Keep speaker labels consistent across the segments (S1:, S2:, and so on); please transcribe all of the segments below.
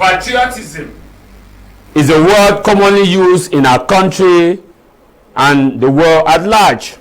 S1: Patriotism is a word commonly used in our country and the world at large.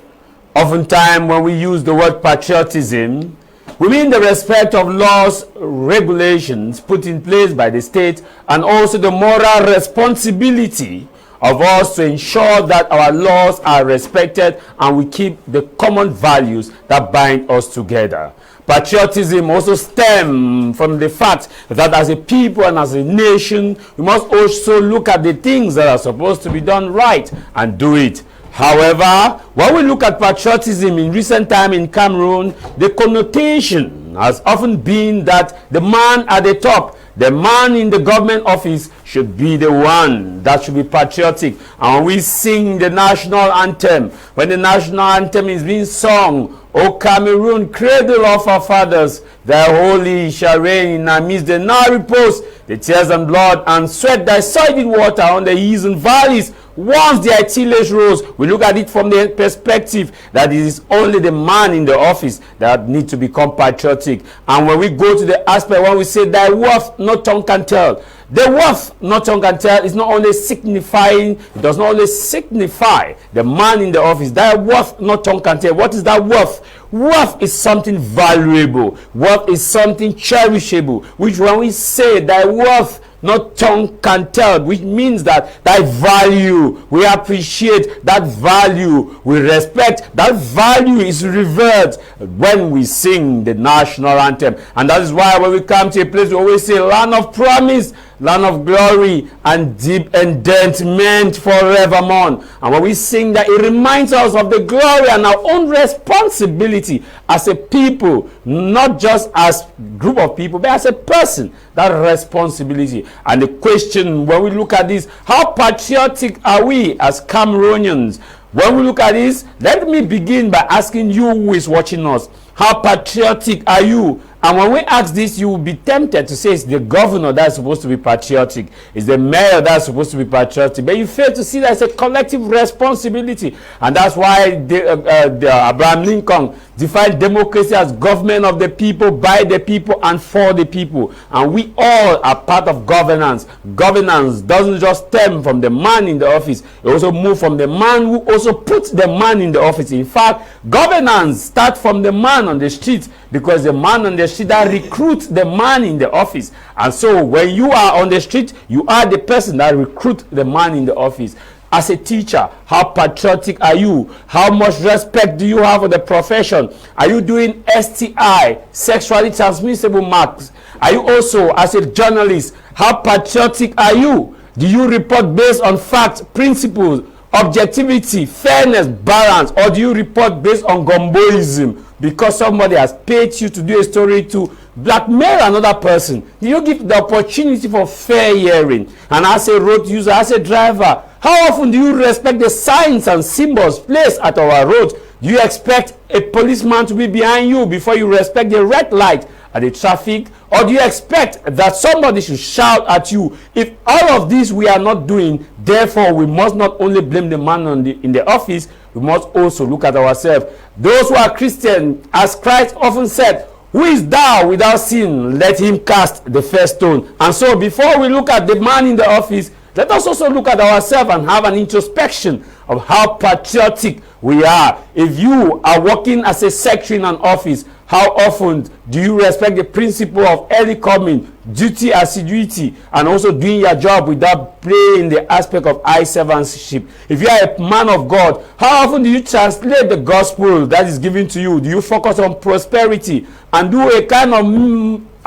S1: Oftentimes, when we use the word patriotism, we mean the respect of laws, regulations put in place by the state, and also the moral responsibility of us to ensure that our laws are respected and we keep the common values that bind us together. Patriotism also stems from the fact that as a people and as a nation, we must also look at the things that are supposed to be done right and do it. However, when we look at patriotism in recent time in Cameroon, the connotation has often been that the man at the top, the man in the government office, should be the one that should be patriotic. And we sing the national anthem. When the national anthem is being sung, O Cameroon, cradle of our fathers, thy holy shall reign amidst the now repose, the tears and blood and sweat, thy soiled water on the hills and valleys. Once the tillage rose, we look at it from the perspective that it is only the man in the office that need to become patriotic. And when we go to the aspect when we say thy worth no tongue can tell, the worth no tongue can tell is not only signifying, it does not only signify the man in the office. Thy worth no tongue can tell. What is that worth? Worth is something valuable. Worth is something cherishable, which when we say thy worth no tongue can tell, which means that that value, we appreciate that value, we respect that value, is revered when we sing the national anthem. And that is why when we come to a place we always say land of promise, land of glory, and deep endowment forevermore. And when we sing that, it reminds us of the glory and our own responsibility as a people, not just as a group of people, but as a person, that responsibility. And the question when we look at this, how patriotic are we as Cameroonians? When we look at this, let me begin by asking you who is watching us, how patriotic are you? And when we ask this, you will be tempted to say it's the governor that's supposed to be patriotic, it's the mayor that's supposed to be patriotic, but you fail to see that it's a collective responsibility. And that's why Abraham Lincoln defined democracy as government of the people, by the people, and for the people. And we all are part of governance. Governance doesn't just stem from the man in the office, it also moves from the man who also puts the man in the office. In fact, governance starts from the man on the street, because the man on the street that recruits the man in the office. And so when you are on the street, you are the person that recruits the man in the office. As a teacher, how patriotic are you? How much respect do you have for the profession? Are you doing STI, sexually transmissible marks? Are you also, as a journalist, how patriotic are you? Do you report based on facts, principles, objectivity, fairness, balance, or do you report based on gumboism because somebody has paid you to do a story to blackmail another person? Do you give the opportunity for fair hearing? And as a road user, as a driver, how often do you respect the signs and symbols placed at our roads? Do you expect a policeman to be behind you before you respect the red light at the traffic? Or do you expect that somebody should shout at you? If all of this we are not doing, therefore we must not only blame the man in the office, we must also look at ourselves. Those who are Christian, as Christ often said, who is thou without sin? Let him cast the first stone. And so before we look at the man in the office, let us also look at ourselves and have an introspection of how patriotic we are. If you are working as a secretary in an office, how often do you respect the principle of early coming, duty, assiduity, and also doing your job without playing the aspect of eye servantship? If you are a man of God, how often do you translate the gospel that is given to you? Do you focus on prosperity and do a kind of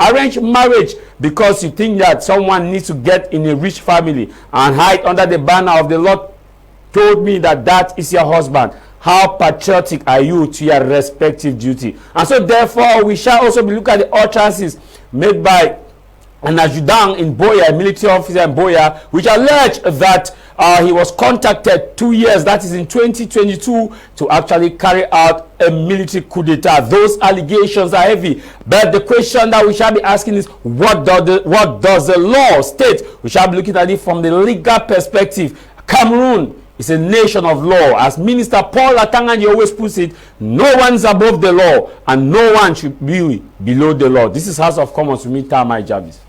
S1: arranged marriage because you think that someone needs to get in a rich family and hide under the banner of the Lord told me that that is your husband? How patriotic are you to your respective duty? And so therefore we shall also be looking at the utterances made by an adjutant in Buea, a military officer in Buea, which alleged that he was contacted 2 years, that is in 2022, to actually carry out a military coup d'etat. Those allegations are heavy, but the question that we shall be asking is, what does the law state? We shall be looking at it from the legal perspective. Cameroon is a nation of law. As Minister Paul Atanganyi always puts it, no one's above the law and no one should be below the law. This is House of Commons with me, Tah Javis Mai.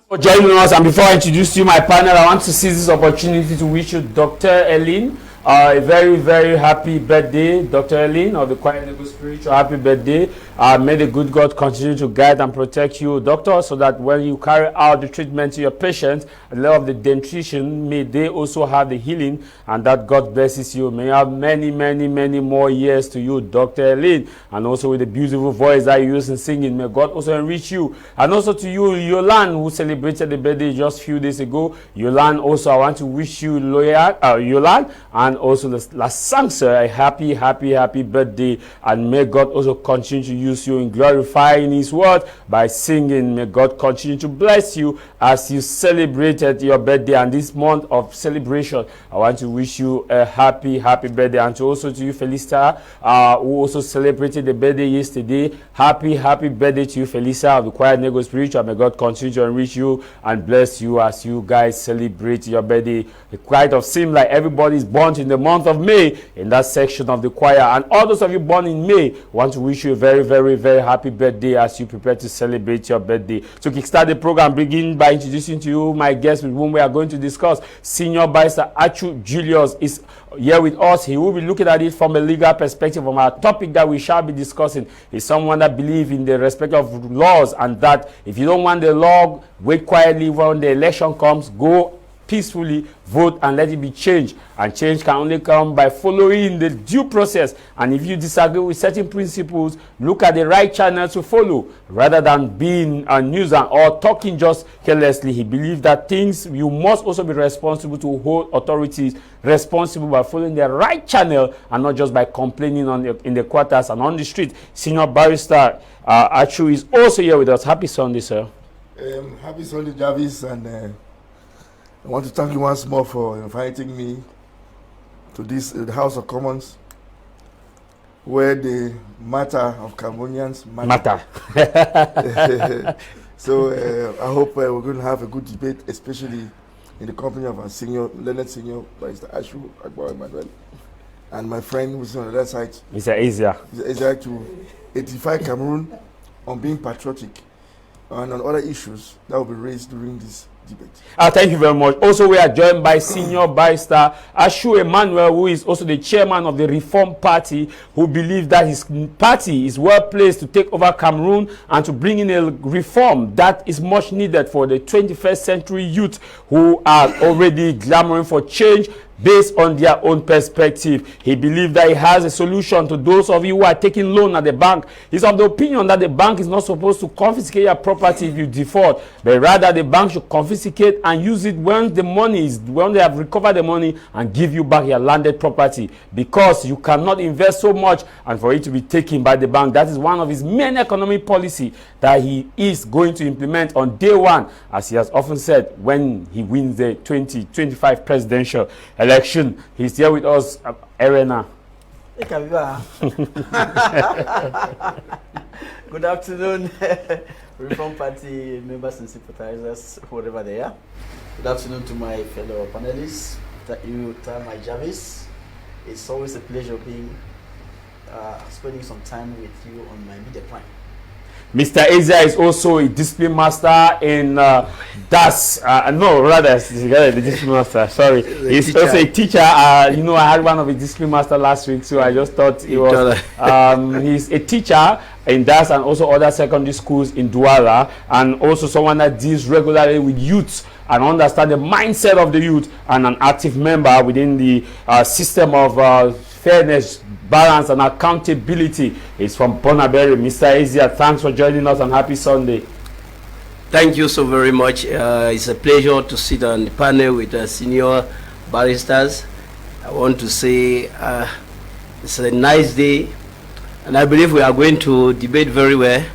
S1: For joining us, and before I introduce you my panel, I want to seize this opportunity to wish you Dr. Eileen a very, very happy birthday, Dr. Eileen of the Quiet Noble Spiritual. Happy birthday. May the good God continue to guide and protect you, doctor, so that when you carry out the treatment to your patients, the level of the dentition, may they also have the healing, and that God blesses you. May you have many, many, many more years to you, Dr. Eileen, and also with the beautiful voice that you use in singing. May God also enrich you. And also to you, Yolan, who celebrated the birthday just a few days ago. Yolan, also, I want to wish you, Yolan, and also the last Sangsa, a happy, happy, happy birthday, and may God also continue to use you in glorifying His word by singing. May God continue to bless you as you celebrated your birthday, and this month of celebration, I want to wish you a happy, happy birthday, and also to you, Felista, who also celebrated the birthday yesterday. Happy, happy birthday to you, Felisa of the Quiet Nego Spiritual. May God continue to enrich you and bless you as you guys celebrate your birthday. It quite of seems like everybody is born in the month of May in that section of the choir, and all those of you born in May want to wish you a very, very, very happy birthday as you prepare to celebrate your birthday. To kickstart the program, begin by introducing to you my guest with whom we are going to discuss. Senior Barrister Achu Julius is here with us. He will be looking at it from a legal perspective. From our topic that we shall be discussing is someone that believes in the respect of laws, and that if you don't want the law, wait quietly when the election comes, go peacefully vote and let it be changed. And change can only come by following the due process. And if you disagree with certain principles, look at the right channel to follow rather than being a nuisance or talking just carelessly. He believes that things, you must also be responsible to hold authorities responsible by following the right channel and not just by complaining in the quarters and on the street. Senior Barrister Achu is also here with us. Happy Sunday, sir.
S2: Happy Sunday, Javis, and I want to thank you once more for inviting me to this the House of Commons, where the matter of Cameroonians matter. So I hope we're going to have a good debate, especially in the company of our learned senior Barrister Achu Emmanuel, and my friend who's on the other side,
S1: Mr. Asia.
S2: Mr. Asia, to edify Cameroon on being patriotic and on other issues that will be raised during this debate.
S1: Thank you very much. Also, we are joined by Senior Barrister Achu Emmanuel, who is also the chairman of the Reform Party, who believes that his party is well placed to take over Cameroon and to bring in a reform that is much needed for the 21st century youth who are already clamoring for change based on their own perspective. He believes that he has a solution to those of you who are taking loan at the bank. He's of the opinion that the bank is not supposed to confiscate your property if you default, but rather the bank should confiscate and use it when they have recovered the money and give you back your landed property, because you cannot invest so much and for it to be taken by the bank. That is one of his main economic policy that he is going to implement on day one, as he has often said, when he wins the 2025 presidential election. He's here with us, Arena.
S3: Good afternoon, Reform Party members and sympathizers, wherever they are. Good afternoon to my fellow panelists, Tah Javis. It's always a pleasure spending some time with you on my media plan.
S1: Mr. Asia is also a discipline master in DAS. The discipline master. Sorry, he's also a teacher. I had one of a discipline master last week, so I just thought he was. He's a teacher in DAS and also other secondary schools in Douala, and also someone that deals regularly with youth and understand the mindset of the youth, and an active member within the system of fairness, balance, and accountability. Is from Bonaberi. Mr. Asia, thanks for joining us, and happy Sunday.
S4: Thank you so very much. It's a pleasure to sit on the panel with senior barristers. I want to say it's a nice day, and I believe we are going to debate very well,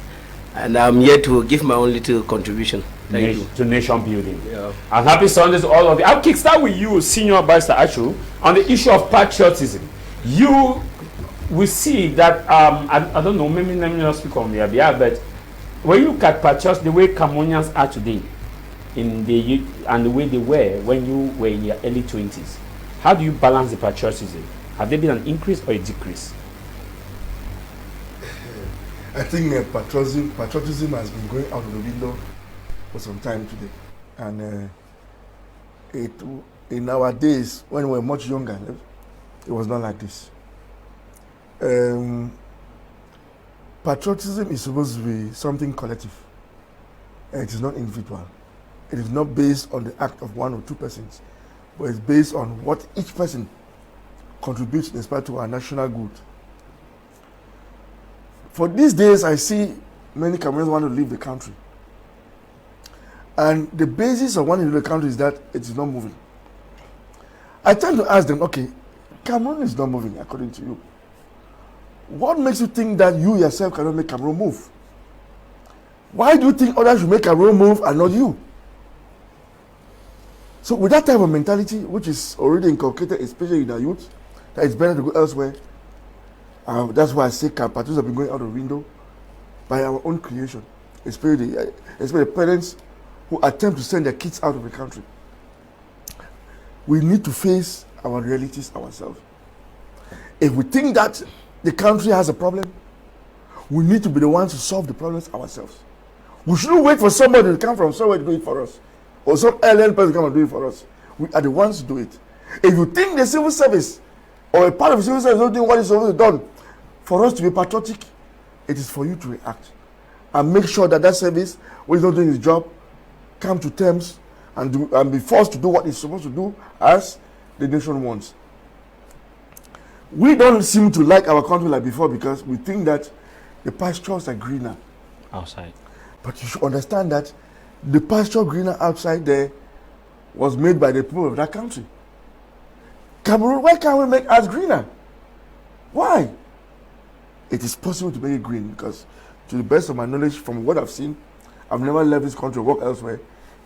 S4: and I'm here to give my own little contribution. Thank you.
S1: To nation building. Yeah. And happy Sunday to all of you. I'll kickstart with you, Senior Barrister Achu, on the issue of patriotism. You will see that, I don't know, maybe let me not speak on their behalf, but when you look at patriots, the way Cameroonians are today, and the way they were when you were in your early 20s, how do you balance the patriotism? Have there been an increase or a decrease?
S2: I think patriotism has been going out of the window for some time today. And in our days, when we were much younger, it was not like this. Patriotism is supposed to be something collective. And it is not individual. It is not based on the act of one or two persons, but it's based on what each person contributes in respect to our national good. For these days, I see many Cameroonians want to leave the country. And the basis of wanting to leave the country is that it is not moving. I tend to ask them, okay, Cameroon is not moving according to you. What makes you think that you yourself cannot make Cameroon move? Why do you think others should make Cameroon move and not you? So with that type of mentality, which is already inculcated, especially in our youth, that it's better to go elsewhere, that's why I say patriotism have been going out the window by our own creation, especially the parents who attempt to send their kids out of the country. We need to face our realities ourselves. If we think that the country has a problem, we need to be the ones to solve the problems ourselves. We shouldn't wait for somebody to come from somewhere to do it for us, or some alien person to come and do it for us. We are the ones to do it. If you think the civil service or a part of the civil service is not doing what is supposed to be done, for us to be patriotic, it is for you to react and make sure that that service, when it's not doing its job, come to terms and be forced to do what it's supposed to do as the nation wants. We don't seem to like our country like before because we think that the pastures are greener
S1: outside.
S2: But you should understand that the pasture greener outside there was made by the people of that country. Cameroon, why can't we make ours greener? Why? It is possible to make it green because, to the best of my knowledge, from what I've seen, I've never left this country to work elsewhere.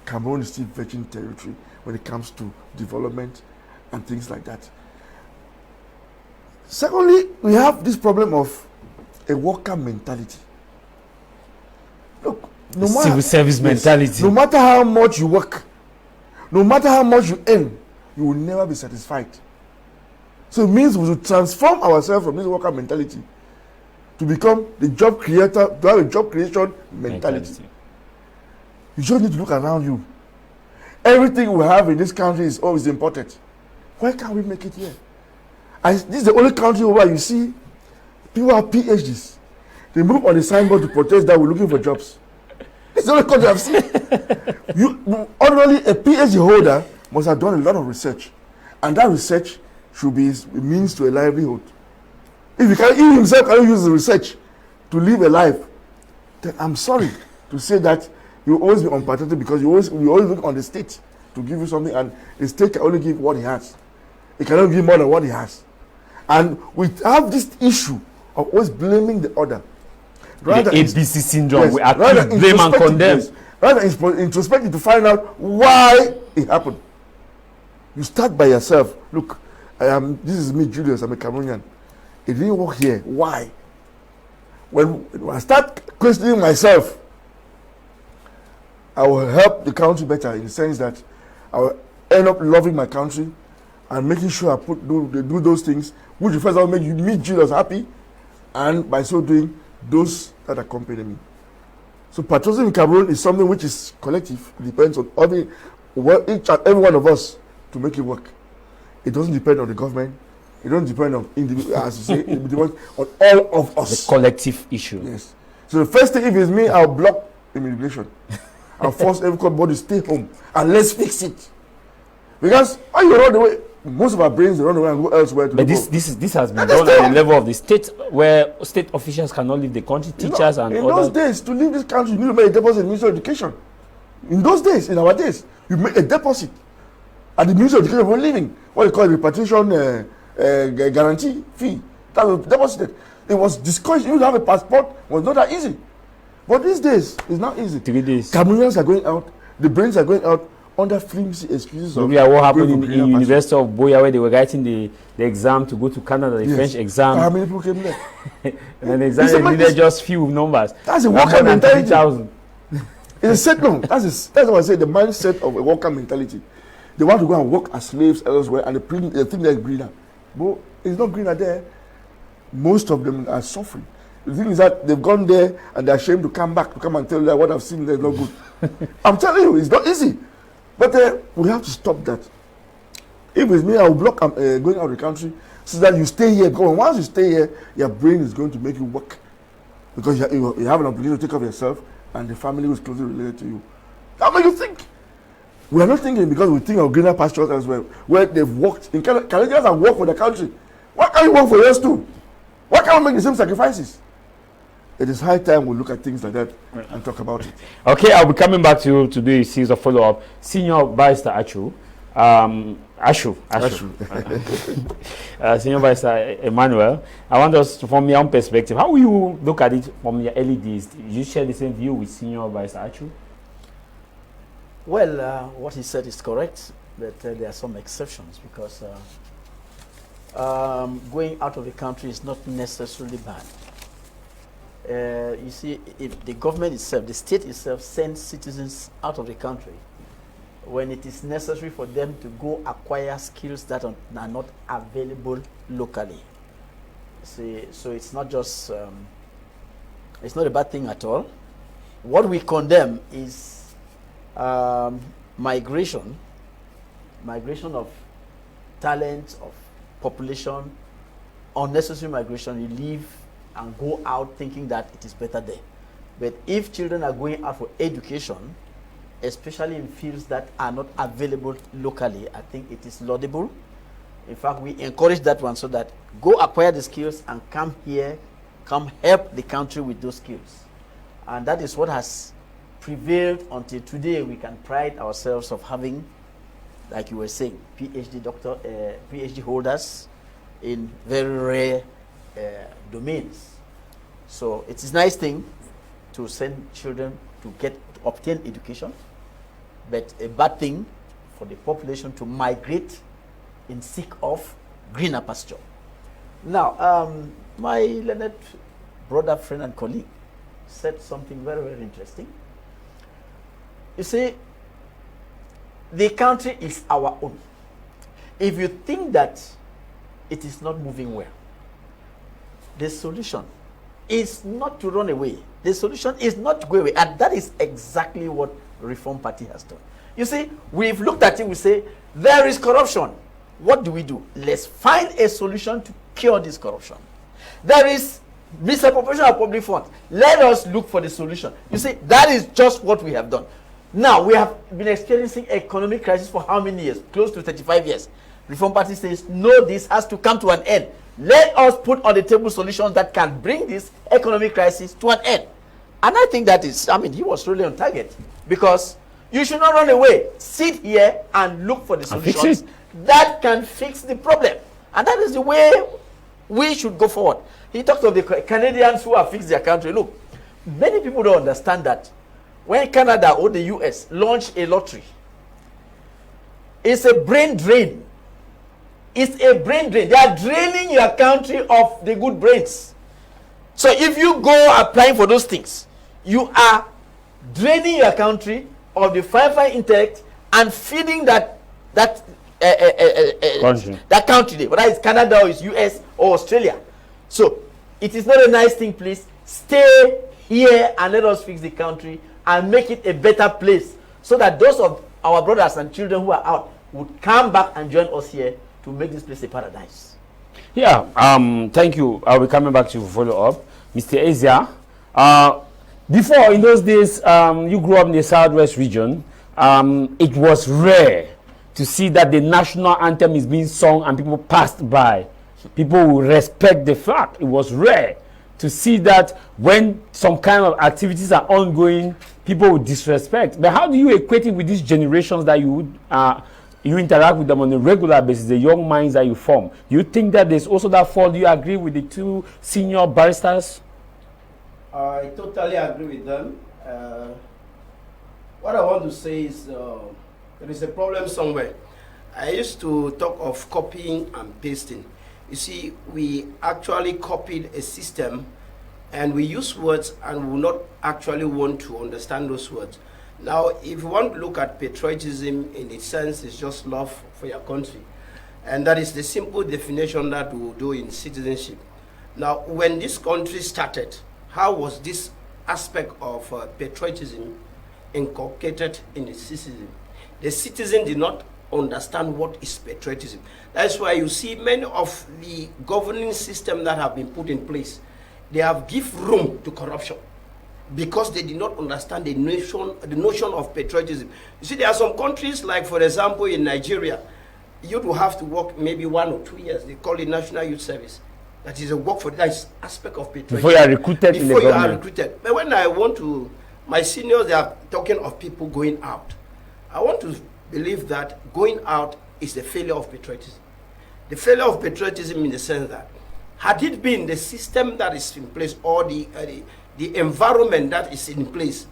S2: Cameroon is still virgin territory when it comes to development and things like that. Secondly, we have this problem of a worker mentality. Look, no matter,
S1: civil service mentality.
S2: No matter how much you work, no matter how much you earn, you will never be satisfied. So it means we should transform ourselves from this worker mentality to become the job creator, to have a job creation mentality. You just need to look around you. Everything we have in this country is always important. Why can't we make it here? This is the only country where you see people have PhDs. They move on the signboard to protest that we're looking for jobs. It's the only country I've seen. Ordinarily, a PhD holder must have done a lot of research. And that research should be a means to a livelihood. If he himself cannot use the research to live a life, then I'm sorry to say that you always be unpatriotic because you always look on the state to give you something, and the state can only give what he has. It cannot give more than what he has. And we have this issue of always blaming the other.
S1: Rather the ABC syndrome,
S2: yes,
S1: we accuse, blame and condemn.
S2: Yes, rather introspective to find out why it happened. You start by yourself. Look, this is me, Julius, I'm a Cameroonian. It didn't work here. Why? When I start questioning myself, I will help the country better in the sense that I will end up loving my country and making sure I do those things which first of all make me, Julius, happy, and by so doing, those that accompany me. So patriotism in Cameroon is something which is collective. It depends on each and every one of us to make it work. It doesn't depend on the government. It doesn't depend on individuals, as you say. It depends on all of us.
S1: The collective issue.
S2: Yes. So the first thing, if it's me, I'll block immigration. I'll force everybody to stay home and let's fix it. Because when you run away, most of our brains run away and go elsewhere.
S1: But this has been done at the level of the state, where state officials cannot leave the country, teachers and
S2: in those days, to leave this country, you need to make a deposit in the Ministry of Education. In those days, in our days, you make a deposit at the Ministry of Education for living. What you call a repatriation guarantee fee. That was deposited. It was discouraged. You have a passport, it was not that easy. But these days, it's not easy.
S1: 3 days.
S2: Cameroonians are going out, the brains are going out under flimsy excuses of
S1: what happened in University of Buea, where they were writing the exam to go to Canada, the French exam.
S2: How many people came there?
S1: And then the exam needed just few numbers.
S2: That's a worker mentality.
S1: 30,000.
S2: It's a set long. That's what I say, the mindset of a worker mentality. They want to go and work as slaves elsewhere, and they think they're greener. But it's not greener there. Most of them are suffering. The thing is that they've gone there and they're ashamed to come back, to come and tell you that what I've seen there is not good. I'm telling you, it's not easy. But we have to stop that. If it's me, I will block going out of the country so that you stay here. Because once you stay here, your brain is going to make you work. Because you have an obligation to take care of yourself and the family who is closely related to you. That makes you think. We are not thinking because we think of greener pastures as well, where they've worked. Canadians have worked for the country. Why can't you work for yours too? Why can't we make the same sacrifices? It is high time we look at things like that and talk about it.
S1: Okay, I'll be coming back to you to do a series of follow-up. Senior Barrister Achu. Achu. Senior Barrister Emmanuel, I want us to, from your own perspective, how will you look at it from your early days? Do you share the same view with Senior Barrister Achu?
S3: Well, what he said is correct, but there are some exceptions because going out of the country is not necessarily bad. You see, if the government itself, the state itself sends citizens out of the country when it is necessary for them to go acquire skills that are not available locally. See, so it's not just, it's not a bad thing at all. What we condemn is migration of talent, of population, unnecessary migration. You leave and go out thinking that it is better there. But if children are going out for education, especially in fields that are not available locally, I think it is laudable. In fact, we encourage that one so that go acquire the skills and come here, come help the country with those skills. And that is what has prevailed until today. We can pride ourselves of having, like you were saying, PhD holders in very rare domains. So it is a nice thing to send children to obtain education, but a bad thing for the population to migrate in seek of greener pasture. Now, my learned brother, friend, and colleague said something very, very interesting. You see, the country is our own. If you think that it is not moving well, the solution is not to run away. The solution is not to go away. And that is exactly what Reform Party has done. You see, we've looked at it, we say, there is corruption. What do? Let's find a solution to cure this corruption. There is misappropriation of public funds. Let us look for the solution. You see, that is just what we have done. Now, we have been experiencing economic crisis for how many years? Close to 35 years. Reform Party says, no, this has to come to an end. Let us put on the table solutions that can bring this economic crisis to an end. And I think that is, he was really on target. Because you should not run away. Sit here and look for the solutions that can fix the problem. And that is the way we should go forward. He talked of the Canadians who have fixed their country. Look, many people don't understand that when Canada or the US launch a lottery, it's a brain drain. It's a brain drain. They are draining your country of the good brains. So if you go applying for those things, you are draining your country of the fine intellect and feeding that country, whether it's Canada or it's US or Australia. So it is not a nice thing, please. Stay here and let us fix the country and make it a better place so that those of our brothers and children who are out would come back and join us here to make this place a paradise.
S1: Yeah, thank you. I'll be coming back to you for follow-up. Mr. Asia, before, in those days, you grew up in the Southwest region. It was rare to see that the national anthem is being sung and people passed by. People will respect the flag. It was rare to see that when some kind of activities are ongoing, people will disrespect. But how do you equate it with these generations that you interact with them on a regular basis, the young minds that you form? Do you think that there's also that fall? Do you agree with the two senior barristers?
S4: I totally agree with them. What I want to say is there is a problem somewhere. I used to talk of copying and pasting. You see, we actually copied a system and we use words and we not actually want to understand those words. Now, if you want to look at patriotism in its sense, it's just love for your country. And that is the simple definition that we will do in citizenship. Now, when this country started, how was this aspect of patriotism inculcated in the citizen? The citizen did not understand what is patriotism. That's why you see many of the governing systems that have been put in place, they have give room to corruption because they did not understand the notion of patriotism. You see, there are some countries, like for example in Nigeria, you will have to work maybe 1 or 2 years. They call it National Youth Service. That is a work for that is aspect of patriotism.
S1: Before you are recruited in the government.
S4: Before you are recruited. But when I want to, my seniors, they are talking of people going out. I want to believe that going out is the failure of patriotism. The failure of patriotism in the sense that had it been the system that is in place or the environment that is in place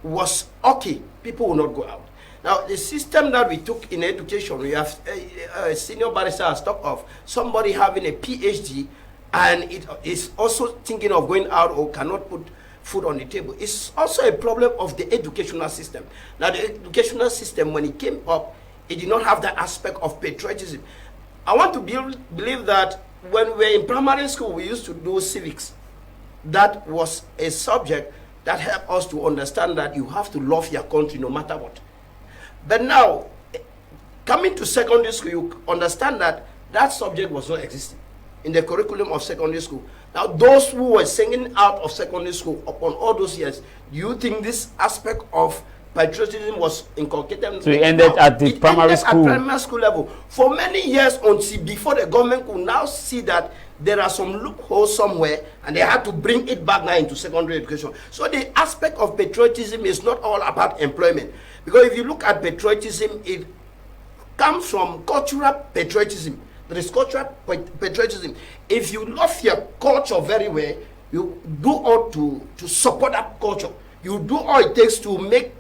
S4: was okay, people will not go out. Now, the system that we took in education, we have a senior barrister has talked of somebody having a PhD and it is also thinking of going out or cannot put food on the table. It's also a problem of the educational system. Now, the educational system, when it came up, it did not have that aspect of patriotism. I want to believe that when we were in primary school, we used to do civics. That was a subject that helped us to understand that you have to love your country no matter what. But now, coming to secondary school, you understand that that subject was not existing in the curriculum of secondary school. Now, those who were singing out of secondary school upon all those years, do you think this aspect of patriotism was inculcated?
S1: So it ended at the primary school?
S4: At primary school level. For many years until before the government could now see that there are some loopholes somewhere and they had to bring it back now into secondary education. So the aspect of patriotism is not all about employment. Because if you look at patriotism, it comes from cultural patriotism. There is cultural patriotism. If you love your culture very well, you do all to support that culture. You do all it takes to make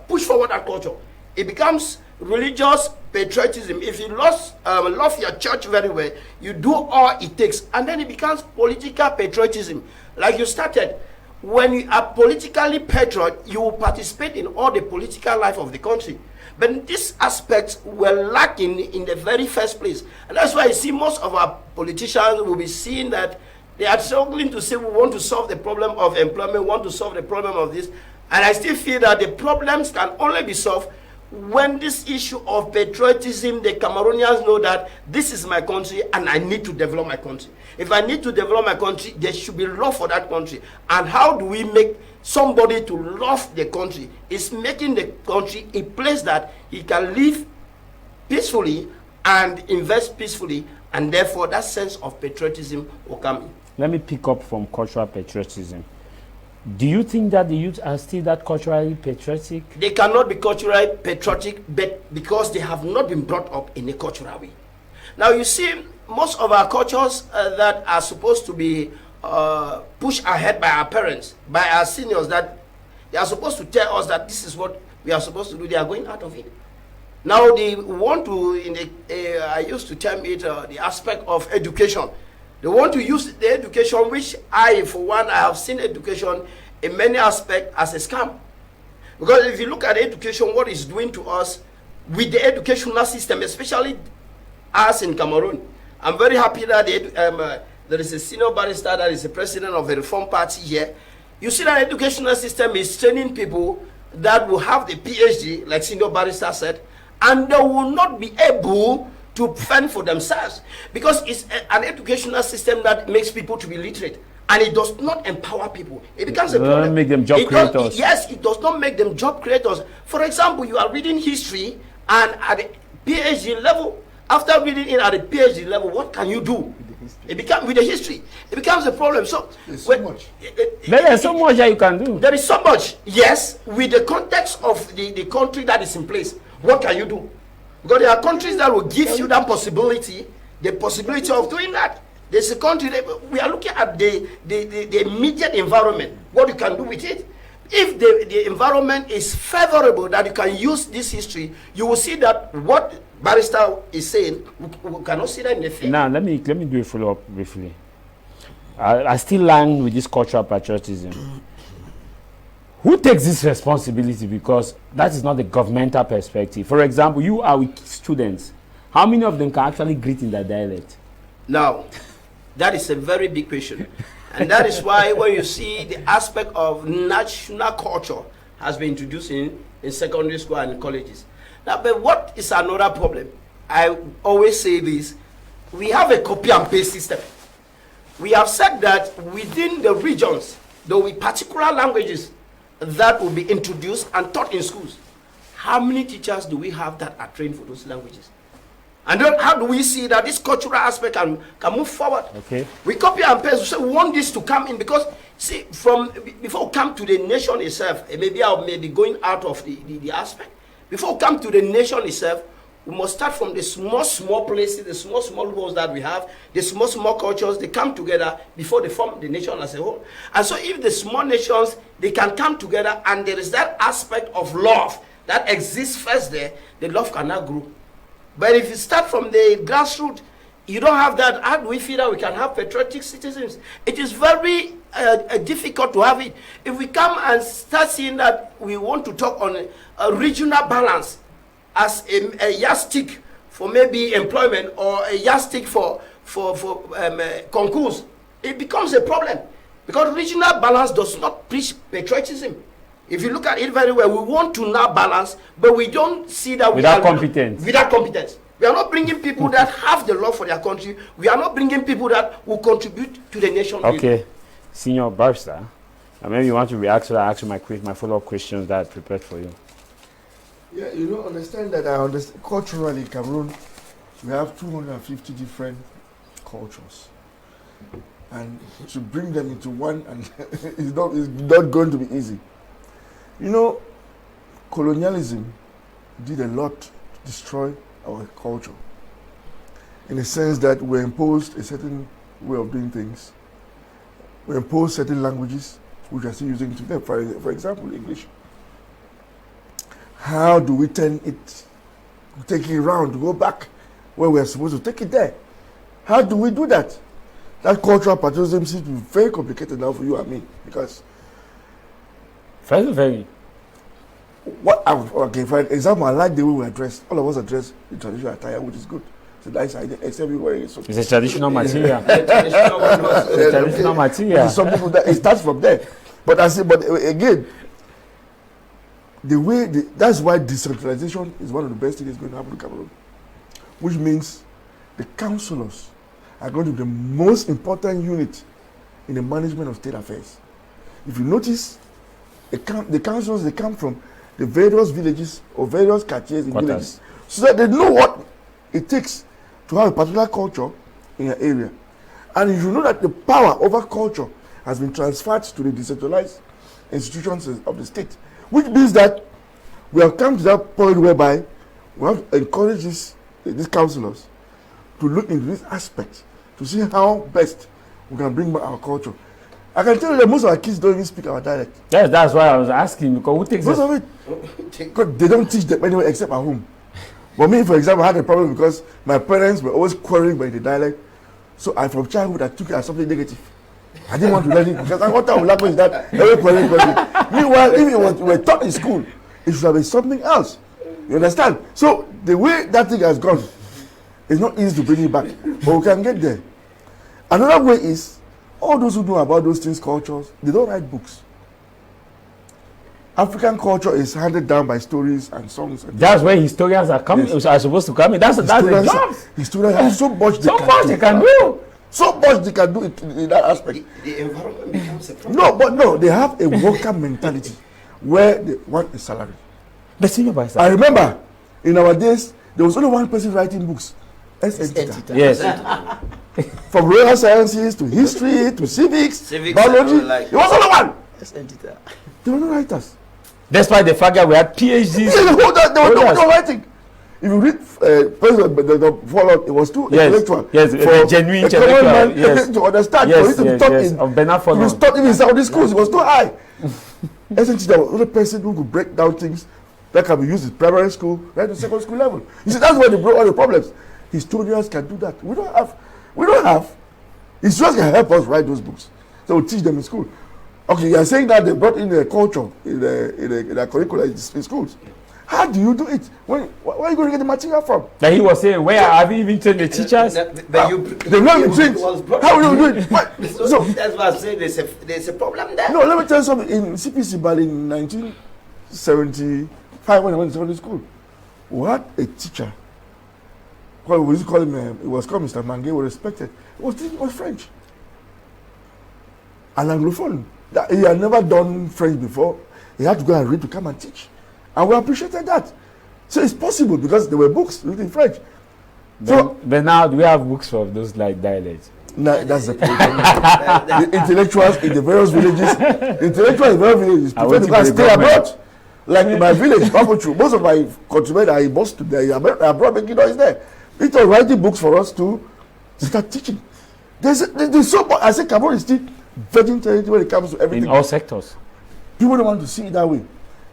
S4: push forward that culture. It becomes religious patriotism. If you love your church very well, you do all it takes. And then it becomes political patriotism. Like you started, when you are politically patriot, you will participate in all the political life of the country. But these aspects were lacking in the very first place. And that's why you see most of our politicians will be seeing that they are struggling to say we want to solve the problem of employment, we want to solve the problem of this. And I still feel that the problems can only be solved when this issue of patriotism, the Cameroonians know that this is my country and I need to develop my country. If I need to develop my country, there should be love for that country. And how do we make somebody to love the country? It's making the country a place that he can live peacefully and invest peacefully, and therefore that sense of patriotism will come in.
S1: Let me pick up from cultural patriotism. Do you think that the youth are still that culturally patriotic?
S4: They cannot be culturally patriotic, but because they have not been brought up in a cultural way. Now you see, most of our cultures that are supposed to be pushed ahead by our parents, by our seniors, that they are supposed to tell us that this is what we are supposed to do, they are going out of it. Now they want to, I used to term it the aspect of education. They want to use the education, which I, for one, I have seen education in many aspects as a scam. Because if you look at education, what it's doing to us with the educational system, especially us in Cameroon, I'm very happy that there is a senior barrister that is the president of the Reform Party here. You see that educational system is training people that will have the PhD, like senior barrister said, and they will not be able to fend for themselves, because it's an educational system that makes people to be literate, and it does not empower people. It becomes a problem.
S1: Make them job creators.
S4: Yes, it does not make them job creators. For example, you are reading history, and at the PhD level, after reading it at the PhD level, what can you do? It becomes with the history. It becomes a problem. So
S2: there's so much.
S1: There is so much that you can do.
S4: There is so much. Yes, with the context of the country that is in place, what can you do? Because there are countries that will give you that possibility, the possibility of doing that. There's a country that we are looking at the immediate environment, what you can do with it. If the environment is favorable that you can use this history, you will see that what Barrister is saying, we cannot see that in the field.
S1: Now, let me do a follow-up briefly. I still land with this cultural patriotism. Who takes this responsibility? Because that is not the governmental perspective. For example, you are with students. How many of them can actually greet in their dialect?
S4: Now, That is a very big question. And that is why when you see the aspect of national culture has been introduced in secondary school and in colleges. Now, but what is another problem? I always say this, we have a copy and paste system. We have said that within the regions, there will be particular languages that will be introduced and taught in schools. How many teachers do we have that are trained for those languages? And then how do we see that this cultural aspect can move forward?
S1: Okay.
S4: We copy and paste. We say we want this to come in because, see, before we come to the nation itself, maybe I may be going out of the aspect. Before we come to the nation itself, we must start from the small places, the small laws that we have, the small cultures. They come together before they form the nation as a whole. And so if the small nations, they can come together and there is that aspect of love that exists first there, the love cannot grow. But if you start from the grassroots, you don't have that. How do we feel that we can have patriotic citizens? It is very difficult to have it. If we come and start seeing that we want to talk on a regional balance as a yardstick for maybe employment or a yardstick for concours, it becomes a problem. Because regional balance does not preach patriotism. If you look at it very well, we want to now balance, but we don't see that
S1: without competence.
S4: Without competence. We are not bringing people that have the love for their country. We are not bringing people that will contribute to the nation.
S1: Okay, Senior Barrister, maybe you want to react to that, ask my follow-up questions that I prepared for you.
S2: Yeah, you don't understand that. I understand culturally in Cameroon, we have 250 different cultures, and to bring them into one, and it's not going to be easy. You know, colonialism did a lot to destroy our culture, in the sense that we imposed a certain way of doing things. We imposed certain languages which we are still using today. For example, English. How do we turn it, take it around, to go back where we are supposed to take it there? How do we do that? That cultural patriotism seems to be very complicated now for you and me, because
S1: Very.
S2: Okay, for example, I like the way we are dressed. All of us are dressed in traditional attire, which is good. It's a nice idea, except we wear it.
S1: It's a traditional material. It's a traditional material.
S2: Some people that it starts from there. But again, that's why decentralization is one of the best things that's going to happen in Cameroon. Which means the councillors are going to be the most important unit in the management of state affairs. If you notice, the councillors, they come from the various villages or various quartiers in villages, so that they know what it takes to have a particular culture in your area. And you know that the power over culture has been transferred to the decentralized institutions of the state, which means that we have come to that point whereby we have to encourage these councillors to look into this aspect to see how best we can bring back our culture. I can tell you that most of our kids don't even speak our dialect.
S1: Yes, that's why I was asking, because who takes
S2: most of it? Because they don't teach them anywhere except at home. But me, for example, I had a problem because my parents were always quarreling by the dialect. So from childhood, I took it as something negative. I didn't want to learn it because I thought language is that every quarreling. Meanwhile, if it were taught in school, it should have been something else. You understand? So the way that thing has gone, it's not easy to bring it back, but we can get there. Another way is, all those who know about those things, cultures, they don't write books. African culture is handed down by stories and songs. And
S1: that's where historians are coming. Yes. Are supposed to come in. That's the job.
S2: Historians have so much
S1: they can do.
S2: So much they can do in that aspect.
S3: The environment becomes a problem.
S2: No, they have a worker mentality where they want a salary.
S1: The senior vice.
S2: I remember in our days there was only one person writing books. SNT.
S1: Yes.
S2: From royal sciences to history to civics biology. There was only one. They were not writers.
S1: Despite the fact that we had PhDs.
S2: They were not writing. If you read the follow-up, it was too intellectual.
S1: Yes, for genuine intellectual.
S2: Yes. To understand.
S1: Yes,
S2: for you to talk in.
S1: Of Bernard
S2: He was taught in Saudi schools. It was too high. SNT, there was only person who could break down things that can be used in primary school, right to secondary school level. You see, that's where they brought all the problems. Historians can do that. We don't have. Historians can help us write those books. So we'll teach them in school. Okay, you are saying that they brought in the culture in the curricula in schools. How do you do it? Where are you going to get the material from?
S1: That he was saying, where have you even trained the teachers?
S2: They've not been trained. How will you do it? What?
S4: So that's why I say there's a problem there.
S2: No, let me tell you something. In CPC, but in 1975, when I went to secondary school, we had a teacher. Well, we used to call him, it was called Mr. Mange, we respected. He was French. An Anglophone. He had never done French before. He had to go and read to come and teach. And we appreciated that. So it's possible because there were books written in French.
S1: But now, do we have books for those like dialects?
S2: No, that's the problem. The intellectuals in the various villages, prefer to go and stay abroad. Like in my village, Achu, most of my countrymen are in Boston, they are abroad making noise there. People writing books for us to start teaching. There's so much. I say Cameroon is still virgin territory when it comes to everything.
S1: In all sectors.
S2: People don't want to see it that way.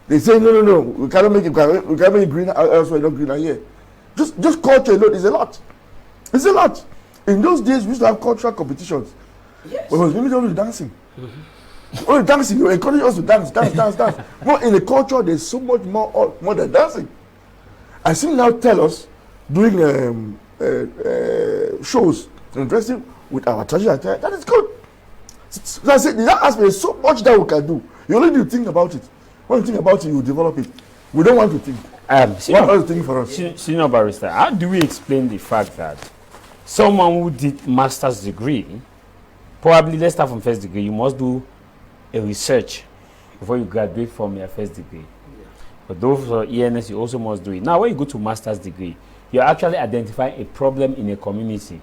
S2: They say no. We cannot make it. We cannot make it greener elsewhere, not greener here. Just culture alone is a lot. It's a lot. In those days, we used to have cultural competitions.
S4: Yes.
S2: But it was limited only dancing. Only dancing. You encourage us to dance. But in the culture, there's so much more than dancing. I see now tell us doing shows and dressing with our traditional attire. That is good. So I said, that aspect is so much that we can do. You only need to think about it. When you think about it, you develop it. We don't want to think. What are you thinking for us?
S1: Senior Barrister, how do we explain the fact that someone who did master's degree, probably let's start from first degree, you must do a research before you graduate from your first degree. But those for ENS, you also must do it. Now, when you go to master's degree, you're actually identifying a problem in a community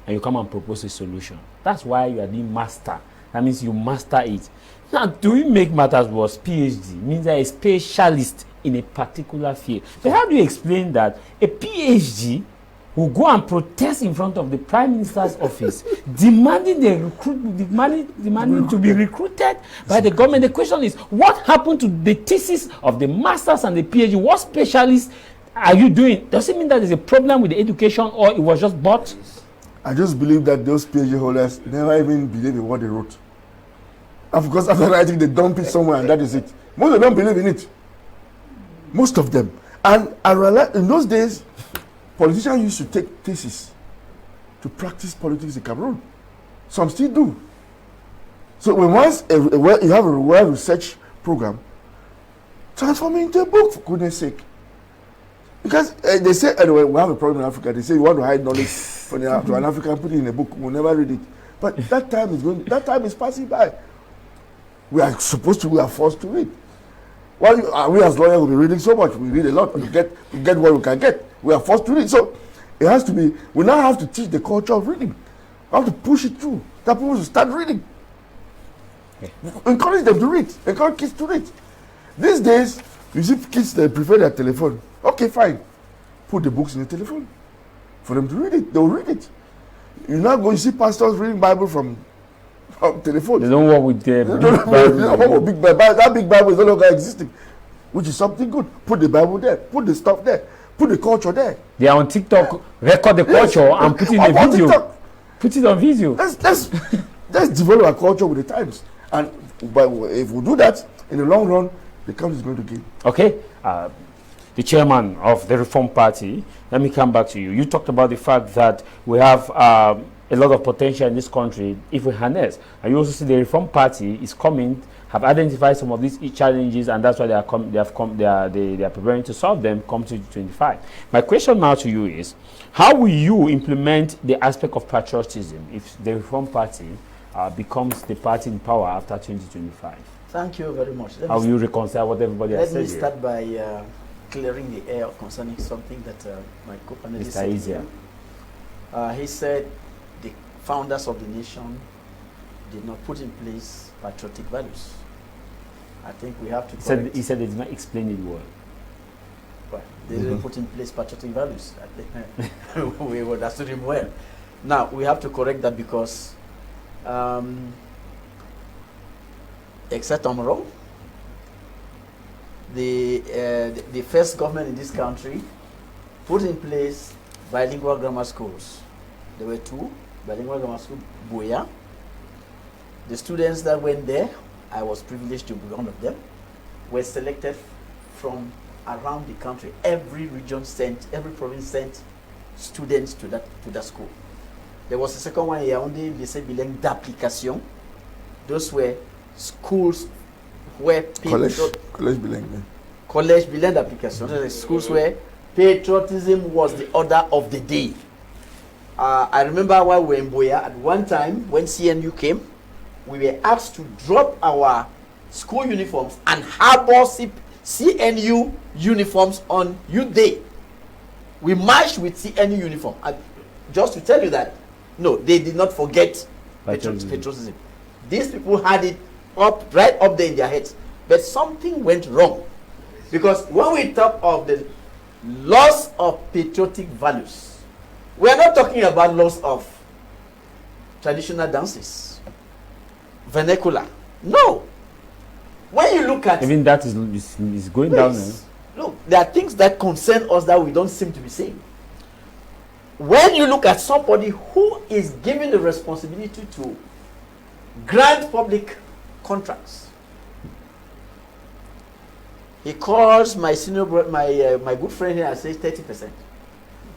S1: and you come and propose a solution. That's why you are doing master. That means you master it. Now, do we make matters worse? PhD means that a specialist in a particular field. So how do you explain that a PhD will go and protest in front of the Prime Minister's office, demanding to be recruited by the government? The question is, what happened to the thesis of the masters and the PhD? What specialists are you doing? Does it mean that there's a problem with the education, or it was just bought?
S2: I just believe that those PhD holders never even believe in what they wrote. And because after writing, they dump it somewhere and that is it. Most of them don't believe in it. Most of them. And I realized in those days, politicians used to take thesis to practice politics in Cameroon. Some still do. So when once you have a well-researched program, transform it into a book, for goodness sake. Because they say, anyway, we have a problem in Africa. They say you want to hide knowledge to an African, put it in a book. We'll never read it. But that time is passing by. We are forced to read. Well, we as lawyers will be reading so much. We read a lot to get what we can get. We are forced to read. So it has to be, we now have to teach the culture of reading. We have to push it through. That people should start reading. Okay. Encourage them to read. Encourage kids to read. These days, you see kids that prefer their telephone. Okay, fine. Put the books in the telephone for them to read it. They'll read it. You now go, you see pastors reading Bible from telephone.
S1: They don't work with the
S2: big Bible. That big Bible is no longer existing, which is something good. Put the Bible there. Put the stuff there. Put the culture there.
S1: They are on TikTok. Record the culture and put it in a video. TikTok. Put it on video.
S2: Let's develop our culture with the times. And if we do that, in the long run, the country is going to gain.
S1: Okay. The chairman of the Reform Party, let me come back to you. You talked about the fact that we have a lot of potential in this country if we harness. And you also see the Reform Party is coming, have identified some of these challenges, and that's why they are preparing to solve them come 2025. My question now to you is, how will you implement the aspect of patriotism if the Reform Party becomes the party in power after 2025?
S3: Thank you very much.
S1: How will you reconcile what everybody has said?
S3: Let me start by clearing the air concerning something that my co-panelist said. He said the founders of the nation did not put in place patriotic values. I think we have to correct.
S1: He said they did not explain it well.
S3: Well, they didn't put in place patriotic values. I think we understood him well. Now, we have to correct that because, except I'm wrong, the first government in this country put in place bilingual grammar schools. There were two bilingual grammar schools, Buea. The students that went there, I was privileged to be one of them, were selected from around the country, every region sent, every province sent students to that school. There was a second one here, only lycée bilingue d'application. Those were schools where
S2: College bilingue.
S3: College bilingue d'application. Those were schools where patriotism was the order of the day. I remember while we were in Buea, at one time when CNU came, we were asked to drop our school uniforms and harbor CNU uniforms on Youth Day. We marched with CNU uniform. And just to tell you that, no, they did not forget patriotism. These people had it right up there in their heads. But something went wrong. Because when we talk of the loss of patriotic values, we are not talking about loss of traditional dances, vernacular. No. When you look at...
S1: Even that is going down.
S3: Look, there are things that concern us that we don't seem to be saying. When you look at somebody who is given the responsibility to grant public contracts, he calls my senior brother, my good friend here and says 30%. He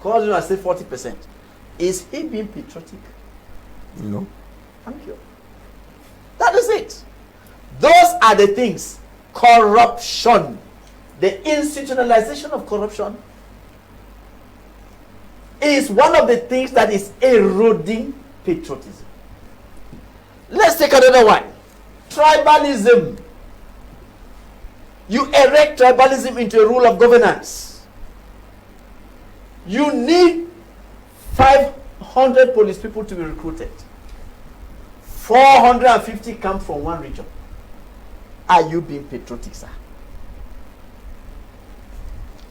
S3: calls him and says 40%. Is he being patriotic?
S2: No.
S3: Thank you. That is it. Those are the things. Corruption. The institutionalization of corruption is one of the things that is eroding patriotism. Let's take another one. Tribalism. You erect tribalism into a rule of governance. You need 500 police people to be recruited. 450 come from one region. Are you being patriotic, sir?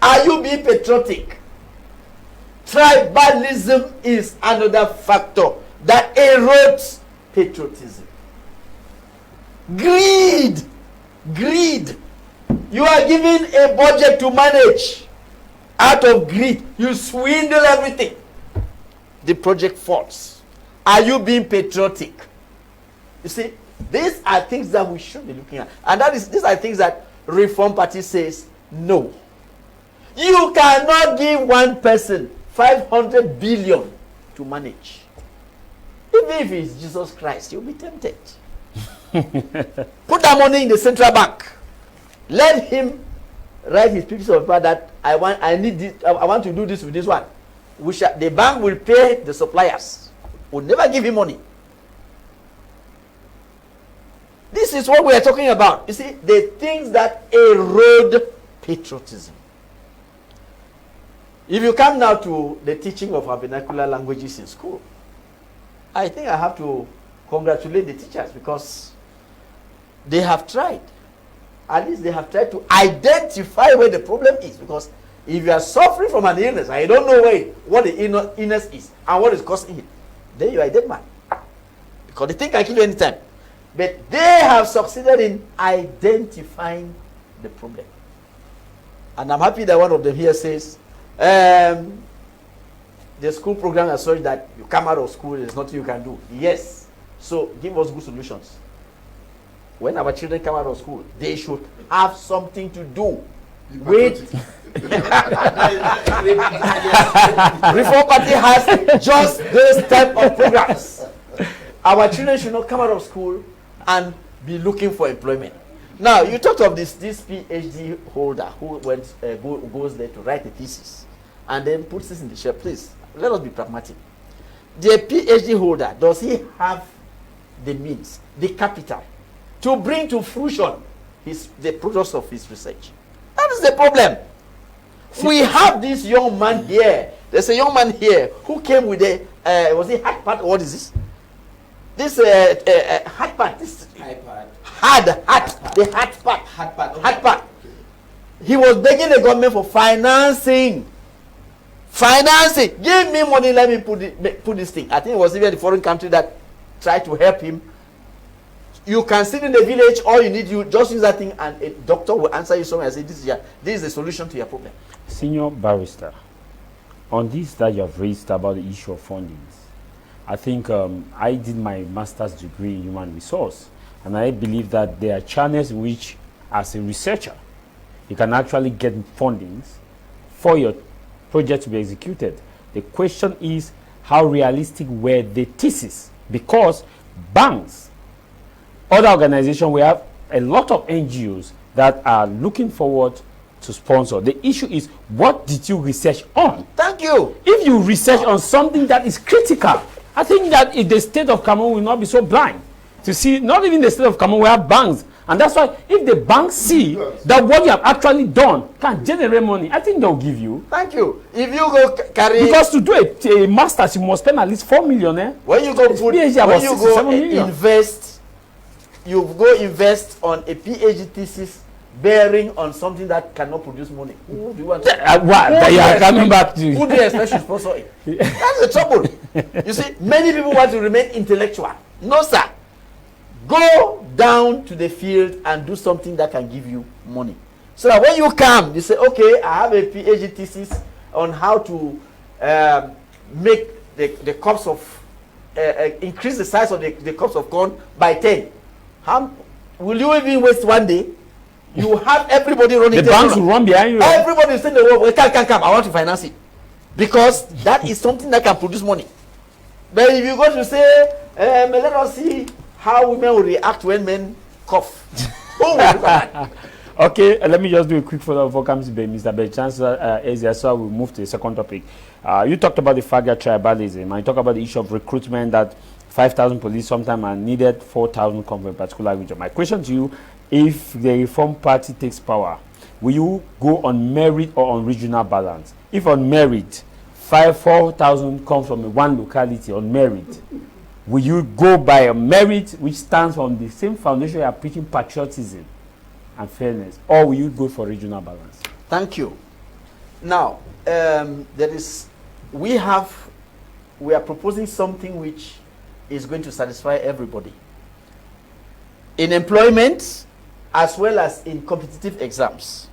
S3: Are you being patriotic? Tribalism is another factor that erodes patriotism. Greed. Greed. You are given a budget to manage. Out of greed, you swindle everything. The project falls. Are you being patriotic? You see, these are things that we should be looking at. And these are things that Reform Party says no. You cannot give one person 500 billion to manage. Even if it's Jesus Christ, you'll be tempted. Put that money in the central bank. Let him write his pieces of paper that I want to do this with this one. The bank will pay the suppliers. Will never give him money. This is what we are talking about. You see, the things that erode patriotism. If you come now to the teaching of our vernacular languages in school, I think I have to congratulate the teachers because they have tried. At least they have tried to identify where the problem is. Because if you are suffering from an illness and you don't know what the illness is and what is causing it, then you are a dead man. Because the thing can kill you anytime. But they have succeeded in identifying the problem. And I'm happy that one of them here says, the school program is such that you come out of school, there's nothing you can do. Yes. So give us good solutions. When our children come out of school, they should have something to do with. Reform Party has just those type of programs. Our children should not come out of school and be looking for employment. Now, you talked of this PhD holder who goes there to write a thesis and then puts this in the share. Please, let us be pragmatic. The PhD holder, does he have the means, the capital, to bring to fruition the products of his research? That is the problem. We have this young man here. There's a young man here who came with a, was it hard part? What is this? This hard part. This hard part. He was begging the government for financing. Give me money, let me put this thing. I think it was even the foreign country that tried to help him. You can sit in the village, all you need, you just use that thing and a doctor will answer you somewhere and say, this is the solution to your problem.
S1: Senior Barrister, on this that you have raised about the issue of fundings, I think I did my master's degree in human resource, and I believe that there are channels in which, as a researcher, you can actually get fundings for your project to be executed. The question is, how realistic were the thesis? Because banks, other organizations, we have a lot of NGOs that are looking forward to sponsor. The issue is, what did you research on?
S3: Thank you.
S1: If you research on something that is critical, I think that if the state of Cameroon will not be so blind to see, not even the state of Cameroon, we have banks. And that's why if the banks see that what you have actually done can generate money, I think they'll give you.
S3: Thank you. If you go carry...
S1: Because to do a master's, you must spend at least 4 million. Eh?
S3: When you go put, when you go invest, you go invest on a PhD thesis bearing on something that cannot produce money. Who do you want to...
S1: coming back to
S3: who do you expect should sponsor it? That's the trouble. You see, many people want to remain intellectual. No, sir. Go down to the field and do something that can give you money. So that when you come, you say, okay, I have a PhD thesis on how to make the cups of, increase the size of the cups of corn by 10. How will you even waste one day? You have everybody running.
S1: The banks will run behind you.
S3: Everybody is saying, well, come, I want to finance it. Because that is something that can produce money. But if you go to say, let us see how women will react when men cough.
S1: Okay, let me just do a quick follow-up for Mr. Berchans, so we'll move to the second topic. You talked about the Faga tribalism. I talk about the issue of recruitment, that 5,000 police sometimes are needed, 4,000 come from a particular region. My question to you, if the Reform Party takes power, will you go on merit or on regional balance? If on merit, 4,000 come from one locality on merit, will you go by a merit which stands on the same foundation you are preaching, patriotism and fairness, or will you go for regional balance?
S3: Thank you. Now, we are proposing something which is going to satisfy everybody. In employment, as well as in competitive exams,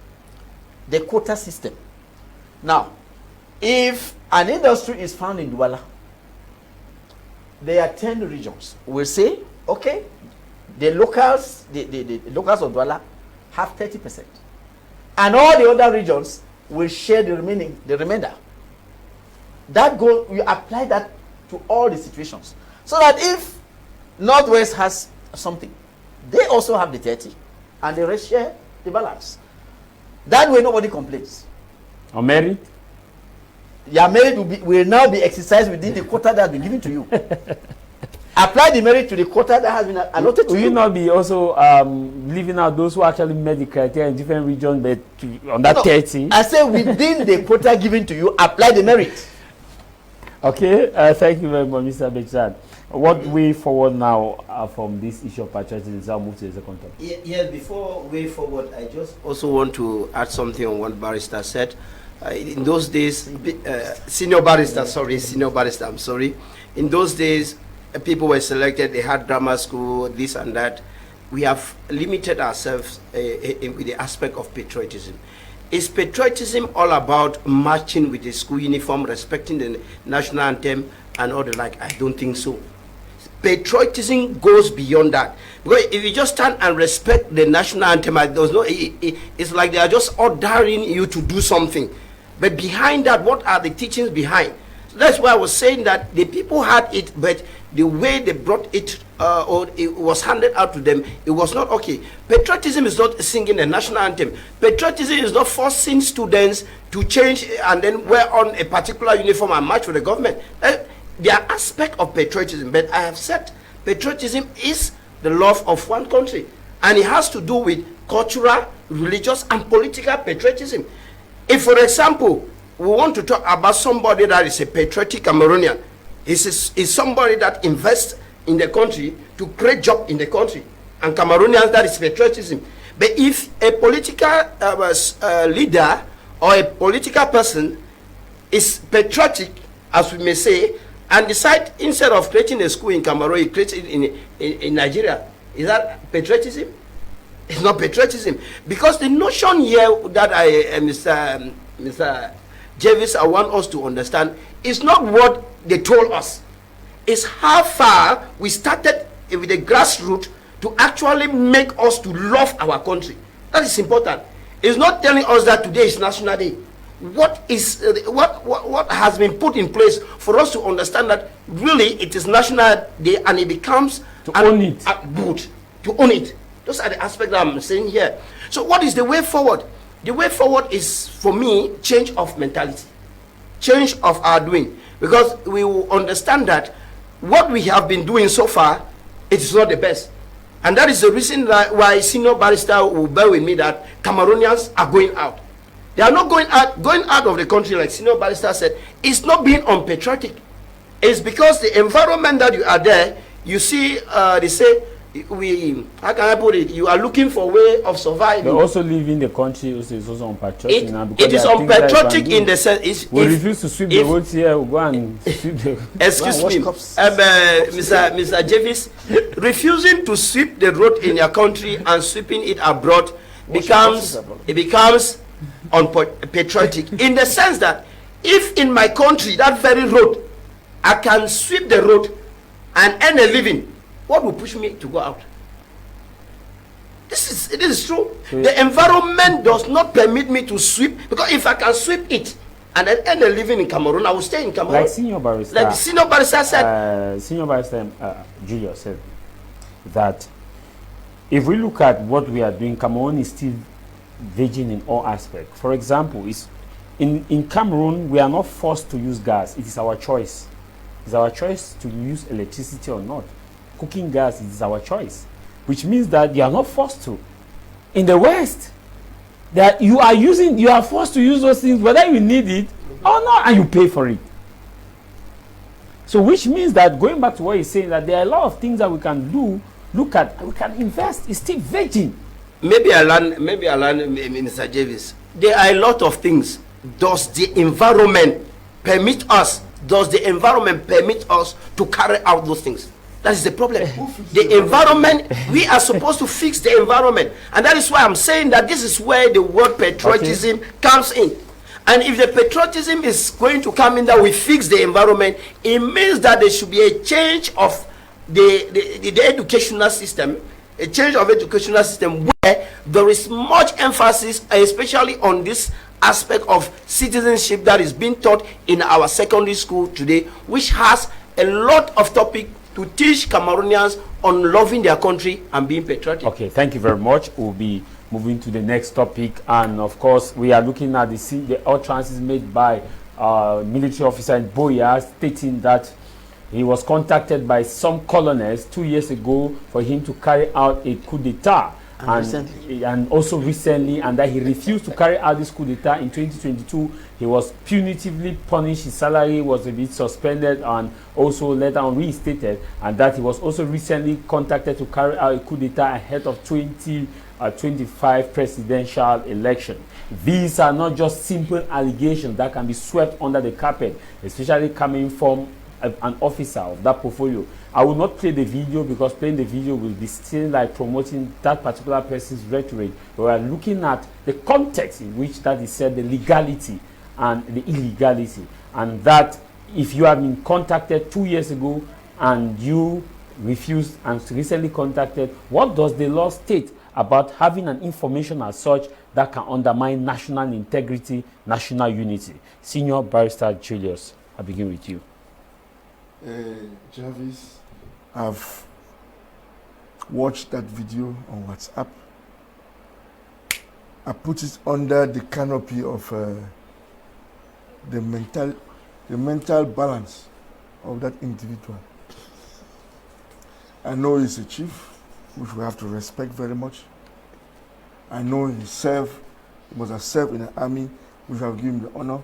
S3: the quota system. Now, if an industry is found in Douala, there are 10 regions. We'll say, okay, the locals of Douala have 30%. And all the other regions will share the remainder. That goal, you apply that to all the situations. So that if Northwest has something, they also have the 30, and the rest share the balance. That way nobody complains.
S1: On merit?
S3: Your merit will now be exercised within the quota that has been given to you. Apply the merit to the quota that has been allotted to you.
S1: Will you not be also leaving out those who actually met the criteria in different regions, but on that 30?
S3: I say within the quota given to you, apply the merit.
S1: Okay, thank you very much, Mr. Bechan. What way forward now from this issue of patriotism? I'll move to the second topic.
S4: Yes, before way forward, I just also want to add something on what Barrister said. In those days, senior barrister, I'm sorry. In those days, people were selected, they had grammar school, this and that. We have limited ourselves with the aspect of patriotism. Is patriotism all about marching with the school uniform, respecting the national anthem and all the like? I don't think so. Patriotism goes beyond that. Because if you just stand and respect the national anthem, it's like they are just ordering you to do something. But behind that, what are the teachings behind? So that's why I was saying that the people had it, but the way they brought it, or it was handed out to them, it was not okay. Patriotism is not singing the national anthem. Patriotism is not forcing students to change and then wear on a particular uniform and march for the government. There are aspects of patriotism, but I have said patriotism is the love of one country, and it has to do with cultural, religious, and political patriotism. If, for example, we want to talk about somebody that is a patriotic Cameroonian, is somebody that invests in the country to create jobs in the country, and Cameroonians, that is patriotism. But if a political leader or a political person is patriotic, as we may say, and decide instead of creating a school in Cameroon, he creates it in Nigeria, is that patriotism? It's not patriotism. Because the notion here that Mr. Javis, I want us to understand, is not what they told us. It's how far we started with the grassroots to actually make us to love our country. That is important. It's not telling us that today is National Day. What is what has been put in place for us to understand that really it is National Day and it becomes
S1: own it.
S4: Good to own it. Those are the aspects that I'm saying here. So what is the way forward? The way forward is, for me, change of mentality, change of our doing, because we will understand that what we have been doing so far, it is not the best. And that is the reason why Senior Barrister will bear with me that Cameroonians are going out. They are not going out of the country, like Senior Barrister said. It's not being unpatriotic. It's because the environment that you are there, you see, they say, how can I put it? You are looking for a way of surviving.
S1: They also live in the country, is also unpatriotic now.
S4: It is unpatriotic in the sense.
S1: We refuse to sweep the roads here, we'll go and sweep the.
S4: Excuse me, Mr. Javis, refusing to sweep the road in your country and sweeping it abroad becomes unpatriotic in the sense that if in my country, that very road, I can sweep the road and earn a living, what will push me to go out? This is true. So the environment does not permit me to sweep, because if I can sweep it and then earn a living in Cameroon, I will stay in Cameroon.
S1: Like Senior Barrister.
S4: Like Senior Barrister said.
S1: Senior Barrister Julius said that if we look at what we are doing, Cameroon is still virgin in all aspects. For example, in Cameroon, we are not forced to use gas. It is our choice. It's our choice to use electricity or not. Cooking gas is our choice, which means that you are not forced to. In the West, that you are forced to use those things whether you need it or not, and you pay for it. So which means that, going back to what he's saying, that there are a lot of things that we can do, we can invest. It's still virgin.
S4: Maybe I learn, Mr. Javis. There are a lot of things. Does the environment permit us? Does the environment permit us to carry out those things? That is the problem. The environment, we are supposed to fix the environment. And that is why I'm saying that this is where the word patriotism comes in. And if the patriotism is going to come in that we fix the environment, it means that there should be a change of the educational system, a change of educational system where there is much emphasis, especially on this aspect of citizenship that is being taught in our secondary school today, which has a lot of topic to teach Cameroonians on loving their country and being patriotic.
S1: Okay, thank you very much. We'll be moving to the next topic, and of course we are looking at the utterances made by military officer in Buea, stating that he was contacted by some colonels 2 years ago for him to carry out a coup d'etat, and also recently, and that he refused to carry out this coup d'etat in 2022. He was punitively punished, his salary was a bit suspended and also later on reinstated, and that he was also recently contacted to carry out a coup d'etat ahead of 2025 presidential election. These are not just simple allegations that can be swept under the carpet, especially coming from an officer of that portfolio. I will not play the video because playing the video will be still like promoting that particular person's rhetoric. We are looking at the context in which that is said, the legality and the illegality, and that if you have been contacted 2 years ago and you refused and recently contacted, what does the law state about having an information as such that can undermine national integrity, national unity? Senior Barrister Julius, I begin with you.
S2: Javis, I've watched that video on WhatsApp. I put it under the canopy of the mental balance of that individual. I know he's a chief, which we have to respect very much. I know he must have served in the army, which have given him the honor.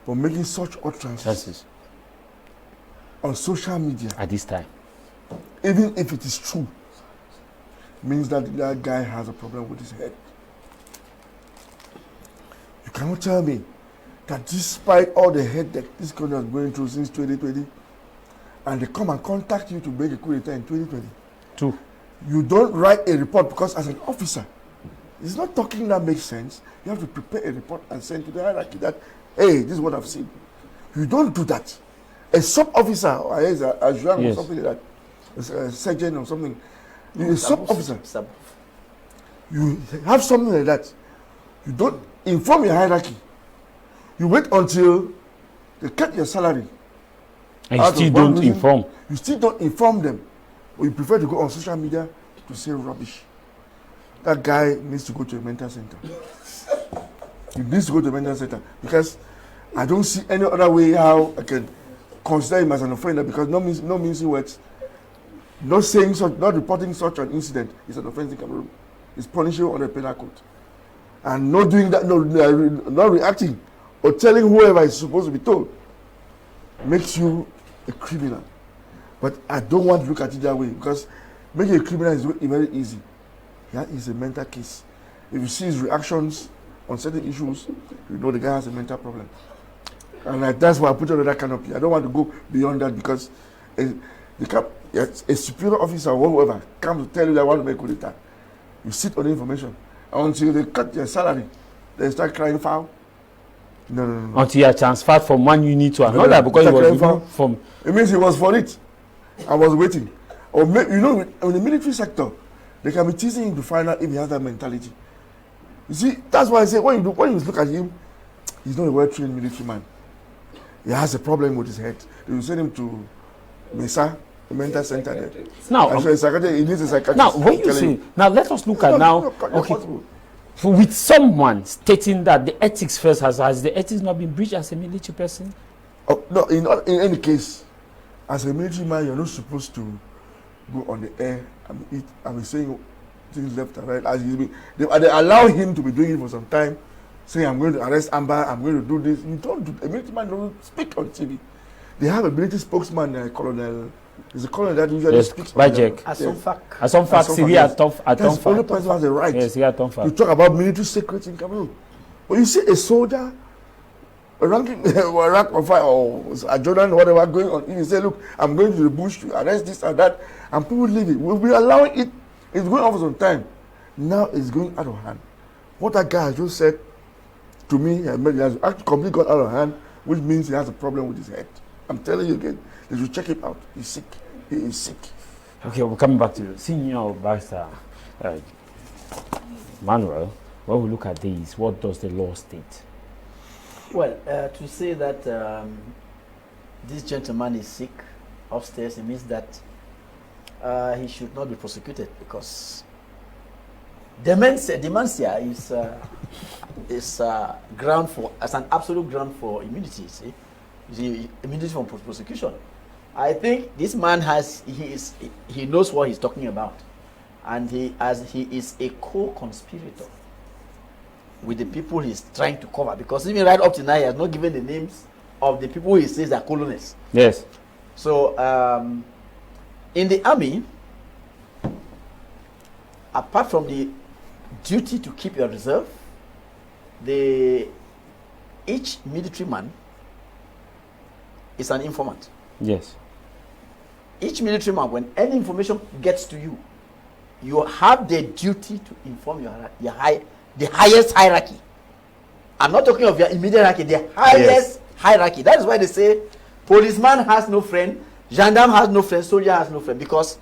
S2: But making such utterances on social media
S1: at this time,
S2: even if it is true, means that that guy has a problem with his head. You cannot tell me that despite all the head that this country has going through since 2020, and they come and contact you to make a coup d'etat in 2022, you don't write a report, because as an officer, it's not talking that makes sense. You have to prepare a report and send to the hierarchy that, hey, this is what I've seen. You don't do that. A sub-officer, or a juan or something like that, a sergeant or something, a sub-officer, you have something like that, You don't inform your hierarchy. You wait until they cut your salary.
S1: And you still don't inform.
S2: You still don't inform them. Or you prefer to go on social media to say rubbish. That guy needs to go to a mental center. He needs to go to a mental center because I don't see any other way how I can consider him as an offender, because no means words. Not saying such, not reporting such an incident is an offense in Cameroon. It's punishable under the penal code. And not doing that, not reacting or telling whoever is supposed to be told makes you a criminal. But I don't want to look at it that way, because making a criminal is very easy. That is a mental case. If you see his reactions on certain issues, you know the guy has a mental problem. And that's why I put under that canopy. I don't want to go beyond that, because a superior officer or whoever comes to tell you that I want to make coup d'etat. You sit on the information until they cut your salary. They start crying foul. No.
S1: Until you are transferred from one unit to another, because it was removed from.
S2: It means he was for it. I was waiting. Or in the military sector, they can be teasing him to find out if he has that mentality. You see, that's why I say when you look at him, he's not a well-trained military man. He has a problem with his head. They will send him to Mesa, the mental center there.
S1: Now,
S2: he needs a psychiatrist.
S1: Now, when you say, now let us look at now. Okay, with someone stating that the ethics first has the ethics not been breached as a military person?
S2: Oh, no, in any case, as a military man, you're not supposed to go on the air and be saying things left and right. They allow him to be doing it for some time, saying, I'm going to arrest Amber, I'm going to do this. You don't do. A military man doesn't speak on TV. They have a military spokesman, Colonel. There's a colonel that usually speaks on
S1: Bajek.
S2: That's
S1: the
S2: only person who has the right
S1: to
S2: talk about military secrets in Cameroon. But you see a soldier, a ranking, or rank of fire, or a Jordan, whatever, going on, you say, look, I'm going to the bush to arrest this and that, and people leave it. We'll be allowing it. It's going on for some time. Now it's going out of hand. What that guy has just said to me, he has actually completely got out of hand, which means he has a problem with his head. I'm telling you again, they should check him out. He's sick. He is sick.
S1: Okay, we're coming back to you. Senior Barrister Manuel, when we look at these, what does the law state?
S3: Well, to say that this gentleman is sick upstairs, it means that he should not be prosecuted, because dementia is ground for, as an absolute ground for immunity. See, the immunity from prosecution. I think this man he knows what he's talking about, and he is a co-conspirator with the people he's trying to cover, because even right up to now he has not given the names of the people he says are colonels.
S1: Yes.
S3: So in the army, apart from the duty to keep your reserve, each military man is an informant.
S1: Yes.
S3: Each military man, when any information gets to you, you have the duty to inform the highest hierarchy. I'm not talking of your immediate hierarchy, the highest hierarchy. That is why they say policeman has no friend, gendarme has no friend, soldier has no friend, because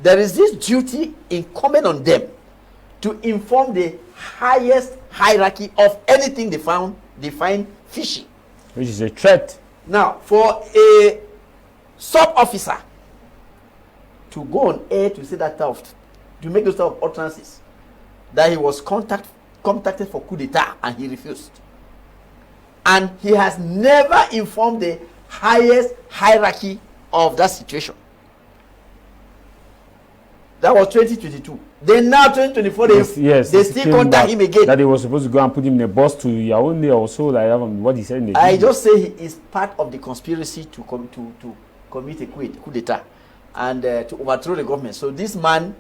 S3: there is this duty incumbent on them to inform the highest hierarchy of anything they find fishy.
S1: Which is a threat.
S3: Now, for a sub-officer to go on air to say that to make those type of utterances, that he was contacted for coup d'etat and he refused. And he has never informed the highest hierarchy of that situation. That was 2022. Then now 2024, they still contact him again.
S1: That he was supposed to go and put him in a bus to Yaoundé or so, like what he said in the
S3: I just say he is part of the conspiracy to commit a coup d'etat and to overthrow the government. So this man,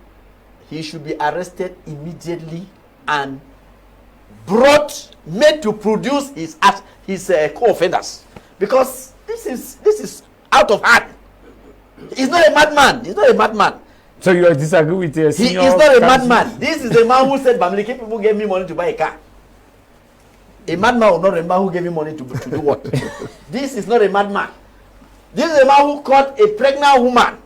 S3: he should be arrested immediately and made to produce his co-offenders, because this is out of hand. He's not a madman. He's not a madman.
S1: So you disagree with the senior?
S3: He is not a madman. This is the man who said, Bamileke people gave me money to buy a car. A madman will not remember who gave me money to do what. This is not a madman. This is a man who caught a pregnant woman,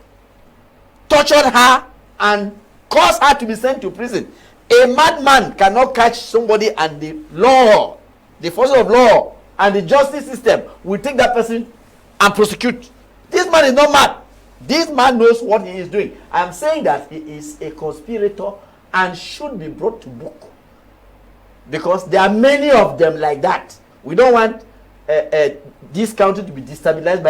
S3: tortured her, and caused her to be sent to prison. A madman cannot catch somebody, and the law, the forces of law, and the justice system will take that person and prosecute. This man is not mad. This man knows what he is doing. I am saying that he is a conspirator and should be brought to book, because there are many of them like that. We don't want this country to be destabilized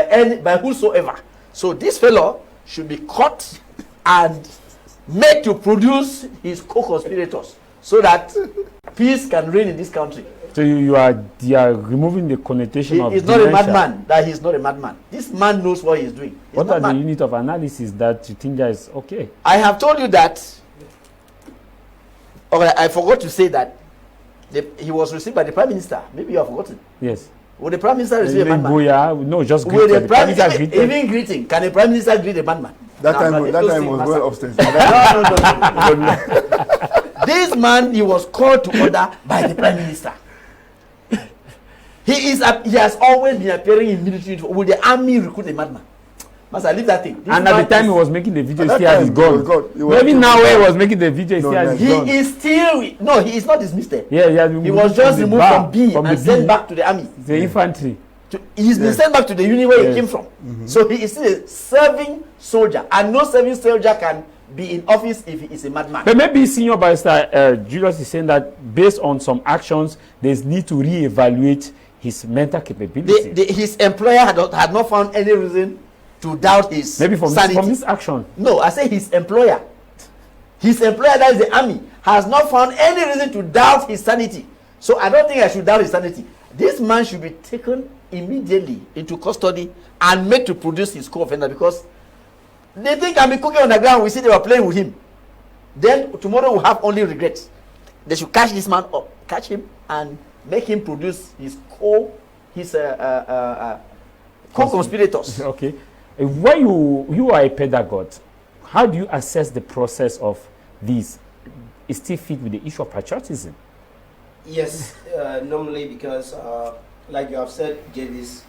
S3: by whosoever. So this fellow should be caught and made to produce his co-conspirators, so that peace can reign in this country.
S1: So you are removing the connotation of
S3: He's not a madman. That he's not a madman. This man knows what he's doing.
S1: What are the unit of analysis that you think that is okay?
S3: I have told you that. Okay, I forgot to say that he was received by the Prime Minister. Maybe you have forgotten.
S1: Yes.
S3: Would the Prime Minister receive a madman?
S1: Buea, no, just
S3: Will
S1: greet
S3: the Prime Minister
S1: greeted.
S3: even greeting? Can a Prime Minister greet a madman?
S2: That
S3: No,
S2: time,
S3: no,
S2: that
S3: those
S2: time
S3: things
S2: was
S3: matter.
S2: well upstairs.
S3: No. This man, he was called to order by the Prime Minister. He has always been appearing in military uniform. Will the army recruit a madman? Must I leave that thing? This
S1: And at the time he was making the video, he
S2: At
S1: still
S2: that
S1: has his
S2: time, he was
S1: gun.
S2: gone. He was
S1: Maybe
S2: gone.
S1: now when he was making the video, he
S2: No,
S1: still has
S2: no,
S1: his
S3: He
S1: gun.
S3: is still, no, he is not dismissed.
S1: He
S3: was just removed from B and
S1: the
S3: sent back to the army.
S1: The infantry.
S3: He's been
S2: Yes.
S3: sent back to the unit where
S1: Yes.
S3: he came from. So he is still a serving soldier, and no serving soldier can be in office if he is a madman.
S1: But maybe Senior Barrister Julius is saying that based on some actions, there's need to re-evaluate his mental capability.
S3: His employer had not found any reason to doubt his
S1: Maybe from
S3: sanity.
S1: this action.
S3: No, I say his employer. His employer, that is the army, has not found any reason to doubt his sanity. So I don't think I should doubt his sanity. This man should be taken immediately into custody and made to produce his co-offender, because they think I'm cooking on the ground. We see they were playing with him. Then tomorrow we'll have only regrets. They should catch this man up, catch him, and make him produce his co-conspirators.
S1: Okay. When you are a pedagogue, how do you assess the process of these? Is still fit with the issue of patriotism?
S4: Yes, normally because, like you have said, Javis,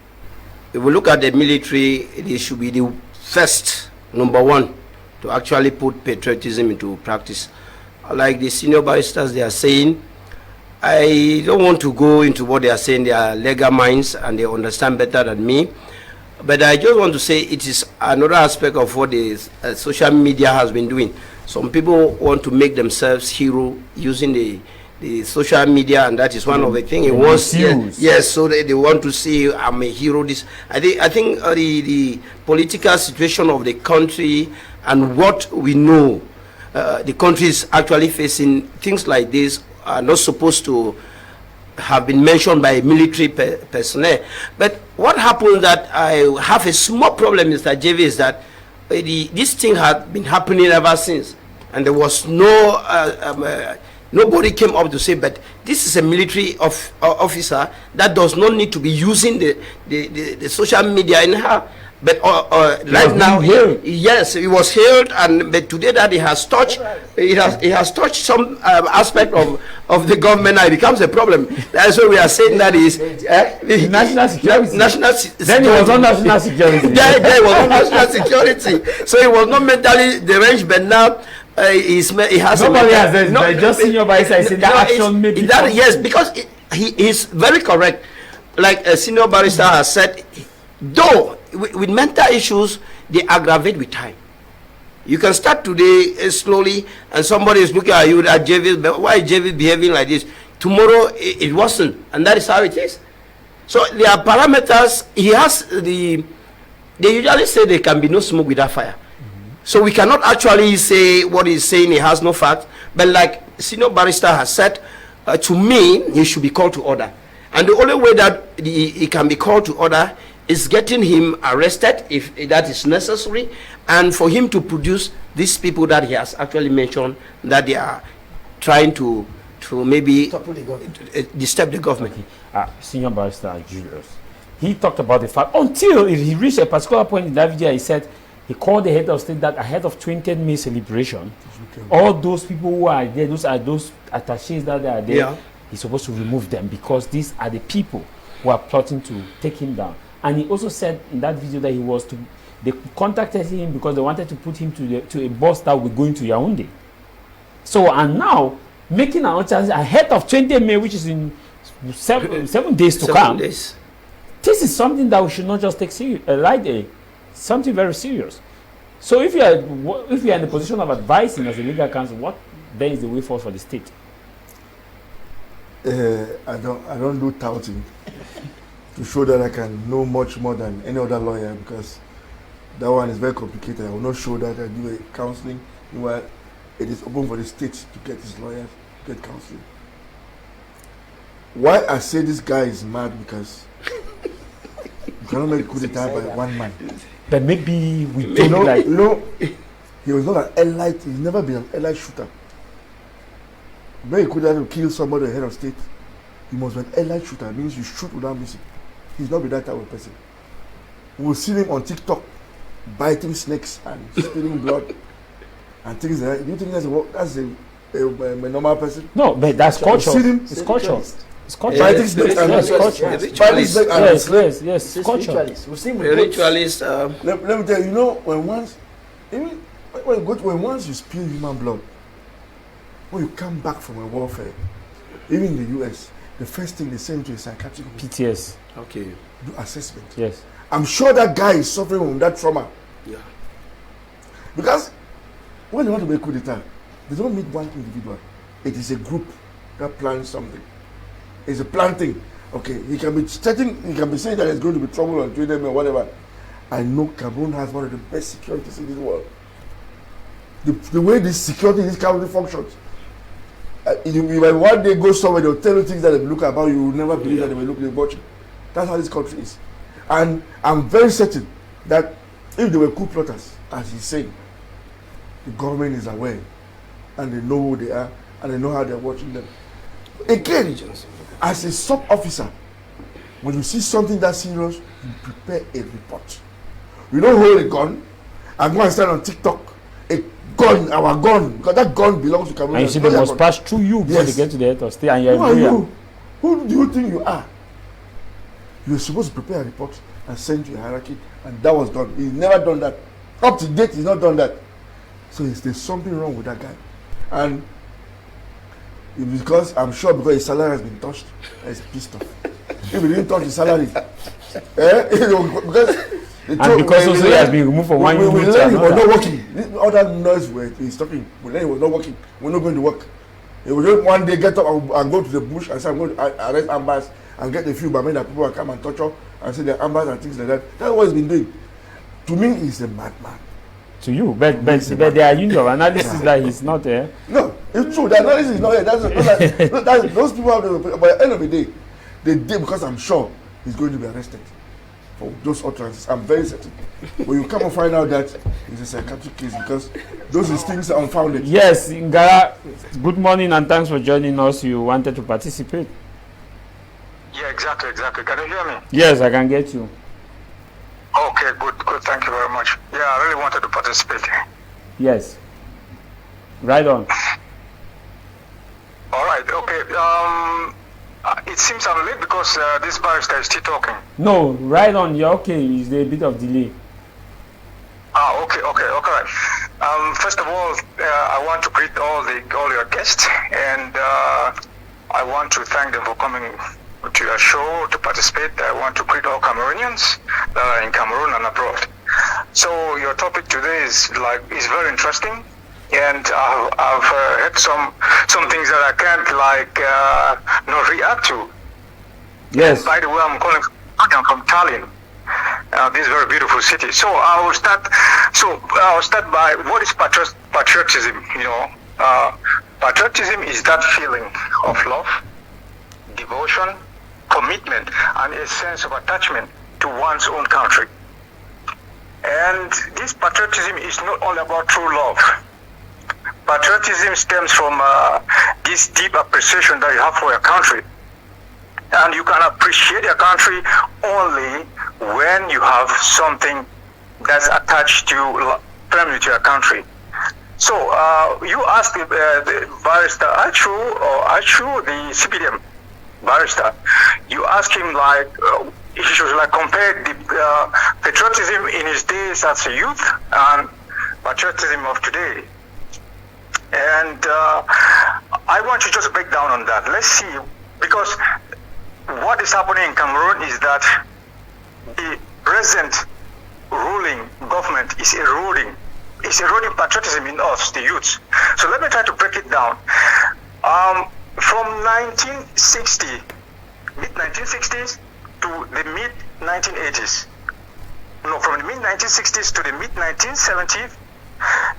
S4: if we look at the military, it should be the first, number one, to actually put patriotism into practice. Like the senior barristers, they are saying, I don't want to go into what they are saying. They are legal minds and they understand better than me. But I just want to say it is another aspect of what the social media has been doing. Some people want to make themselves hero using the social media, and that is one of the things. It was yes, so they want to say I'm a hero. This I think the political situation of the country and what we know, the country is actually facing things like this are not supposed to have been mentioned by military personnel. But what happened that I have a small problem, Mr. Javis, is that this thing had been happening ever since, and there was no nobody came up to say, but this is a military officer that does not need to be using the social media anyhow. But right now, yes, he was hailed, and but today that he has touched, he has touched some aspect of the government, and it becomes a problem. That's why we are saying that is
S1: national security.
S4: Then
S1: he was on national security.
S4: Yeah, he was on national security. So he was not mentally deranged, but now he has.
S1: Nobody has said no, just Senior Barrister is in the action maybe.
S4: Yes, because he is very correct. Like a Senior Barrister has said, though with mental issues, they aggravate with time. You can start today slowly, and somebody is looking at you at Javis, but why is Javis behaving like this? Tomorrow it wasn't, and that is how it is. So there are parameters. He has they usually say there can be no smoke without fire. So we cannot actually say what he's saying. He has no fact. But like Senior Barrister has said, to me, he should be called to order. And the only way that he can be called to order is getting him arrested if that is necessary, and for him to produce these people that he has actually mentioned that they are trying to maybe disturb the government.
S1: Senior Barrister Julius, he talked about the fact until he reached a particular point in that video, he said he called the head of state that ahead of 20th May celebration, all those people who are there, those attaches that are there, he's supposed to remove them because these are the people who are plotting to take him down. And he also said in that video that they contacted him because they wanted to put him to a bus that will be going to Yaoundé. So, and now making an utterance ahead of 20 May, which is in 7 days to
S4: 7
S1: come.
S4: days.
S1: This is something that we should not just take lightly. Something very serious. So if you are in the position of advising as a legal counsel, what then is the way forward for the state?
S2: I don't do touting to show that I can know much more than any other lawyer, because that one is very complicated. I will not show that I do a counseling while it is open for the state to get his lawyers to get counseling. Why I say this guy is mad, because you cannot make coup d'etat by one man.
S1: But maybe we don't like.
S2: He was not an elite. He's never been an elite shooter. When he could have killed somebody at the head of state, he must be an elite shooter. It means you shoot without missing. He's not be that type of person. We'll see him on TikTok biting snakes and spilling blood and things like that. Do you think that's a normal person?
S1: No, but that's culture.
S2: It's
S1: culture. It's culture.
S2: Biting snakes and
S1: Yes, it's culture.
S3: We've seen
S4: Ritualist.
S2: Let me tell you, when once you spill human blood, when you come back from a warfare, even in the US, the first thing they send you is psychiatric
S1: PTS.
S4: Okay.
S2: do assessment.
S1: Yes.
S2: I'm sure that guy is suffering from that trauma.
S4: Yeah.
S2: Because when they want to make coup d'etat, they don't meet one individual. It is a group that plans something. It's a plan thing. Okay, he can be saying that there's going to be trouble on Twitter or whatever. I know Cameroon has one of the best securities in this world. The way this security in this country functions. You might one day go somewhere, they'll tell you things that they look about, you will never believe that they will look at watching. That's how this country is. And I'm very certain that if they were coup plotters, as he's saying, the government is aware and they know who they are and they know how they're watching them. Again, as a sub officer, when you see something that serious, you prepare a report. You don't hold a gun and go and stand on TikTok. A gun, our gun, because that gun belongs to Cameroon.
S1: And you see, they must pass through you before they get to the head of state. And you're
S2: who are you? Who do you think you are? You're supposed to prepare a report and send to a hierarchy, and that was done. He's never done that. Up to date, he's not done that. So there's something wrong with that guy. And because I'm sure because his salary has been touched, he's pissed off. If he didn't touch his salary, because
S1: also he has been removed from one
S2: we
S1: unit
S2: learned he
S1: to
S2: was
S1: another.
S2: not working. All that noise where he's talking, we learned he was not working. We're not going to work. He will just one day get up and go to the bush and say, I'm going to arrest Ambas and get a few Bamenda that people will come and torture and say they're Ambas and things like that. That's what he's been doing. To me, he's a madman.
S1: To you, but there are units of analysis that he's not there.
S2: No, it's true. The analysis is not here. That's those people have to, but at the end of the day, they did because I'm sure he's going to be arrested for those utterances. I'm very certain. When you come and find out that it's a psychiatric case because those things are unfounded.
S1: Yes, Ngara, good morning and thanks for joining us. You wanted to participate.
S5: Yeah, exactly. Can you hear me?
S1: Yes, I can get you.
S5: Okay, good. Thank you very much. Yeah, I really wanted to participate.
S1: Yes. Right on.
S5: All right, okay. It seems I'm late because this barrister is still talking.
S1: No, right on. You're okay. Is there a bit of delay?
S5: Okay. First of all, I want to greet all your guests, and I want to thank them for coming to your show to participate. I want to greet all Cameroonians that are in Cameroon and abroad. So your topic today is very interesting, and I've heard some things that I can't not react to.
S1: Yes.
S5: By the way, I'm from Tallinn, this very beautiful city. So I'll start by what is patriotism. Patriotism is that feeling of love, devotion, commitment, and a sense of attachment to one's own country. And this patriotism is not all about true love. Patriotism stems from this deep appreciation that you have for your country. And you can appreciate your country only when you have something that's attached to firmly to your country. So you asked the barrister Achu, the CPDM barrister, you ask him if he should compare the patriotism in his days as a youth and patriotism of today. And I want to just break down on that. Let's see, because what is happening in Cameroon is that the present ruling government is eroding patriotism in us, the youths. So let me try to break it down. From 1960, mid-1960s to the mid-1980s, no, from the mid-1960s to the mid-1970s,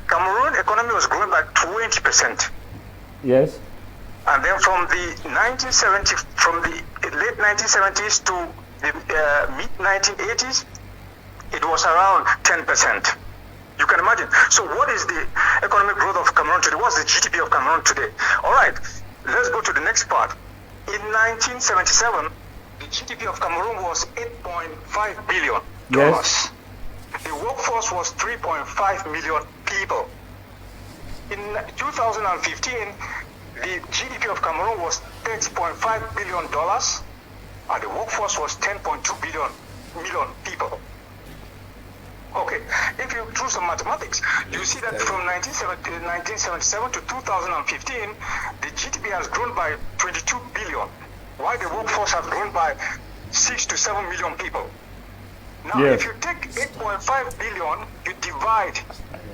S5: Cameroon economy was growing by 20%.
S1: Yes.
S5: And then from the late 1970s to the mid-1980s, it was around 10%. You can imagine. So what is the economic growth of Cameroon today? What's the GDP of Cameroon today? All right, let's go to the next part. In 1977, the GDP of Cameroon was $8.5 billion.
S1: Yes.
S5: The workforce was 3.5 million people. In 2015, the GDP of Cameroon was $30.5 billion, and the workforce was 10.2 million people. Okay, if you do some mathematics, you see that from 1977 to 2015, the GDP has grown by 22 billion, while the workforce has grown by 6 to 7 million people. Now,
S1: yes.
S5: If you take 8.5 billion, you divide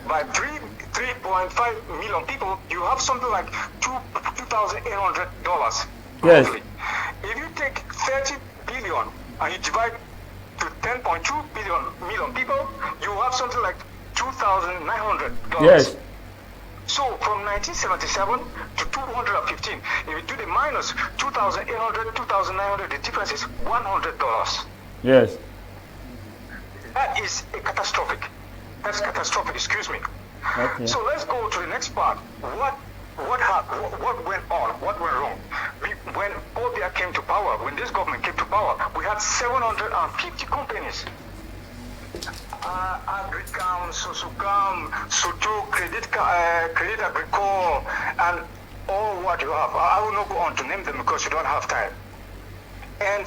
S5: by 3.5 million people, you have something like $2,800.
S1: Yes.
S5: Roughly. If you take 30 billion and you divide to 10.2 million people, you have something like $2,900.
S1: Yes.
S5: So from 1977 to 2015, if you do the minus 2,800, 2,900, the difference is $100.
S1: Yes.
S5: That is a catastrophic. That's catastrophic. Excuse me.
S1: Okay.
S5: So let's go to the next part. What went on? What went wrong? When Buea came to power, when this government came to power, we had 750 companies. Agricam, Sosukam, Soto, Credit Agricole, and all what you have. I will not go on to name them because you don't have time. And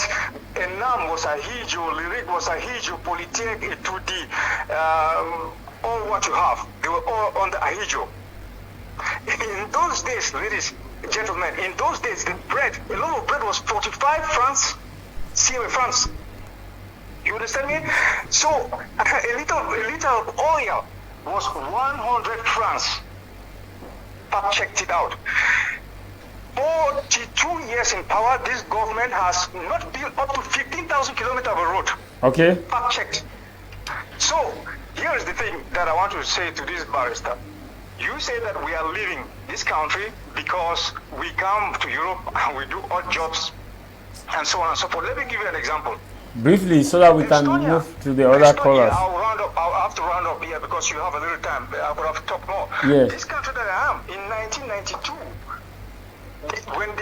S5: Enam was Ahijo, Lyric was Ahijo, Polytech, Etudi, all what you have. They were all under Ahijo. In those days, ladies, gentlemen, in those days, the bread, a loaf of bread was 45 francs, CFA francs. You understand me? So a liter of oil was 100 francs. I checked it out. 42 years in power, this government has not built up to 15,000 kilometers of a road.
S1: Okay.
S5: Fact checked. So here is the thing that I want to say to this barrister. You say that we are leaving this country because we come to Europe and we do odd jobs and so on and so forth. Let me give you an example.
S1: Briefly, so that we can move to the other callers.
S5: I'll have to round up here because you have a little time. I would have talked more.
S1: Yes.
S5: This country that I am, in 1992, when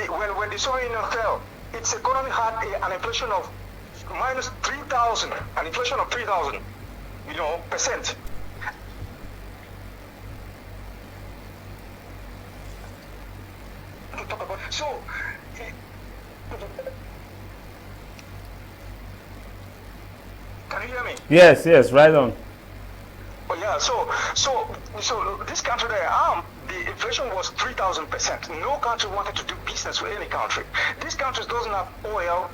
S5: the Soviet Union fell, its economy had an inflation of minus 3,000, an inflation of 3,000, percent. So, can you hear me?
S1: Yes, right on.
S5: Oh yeah, so this country that I am, the inflation was 3,000%. No country wanted to do business with any country. This country doesn't have oil.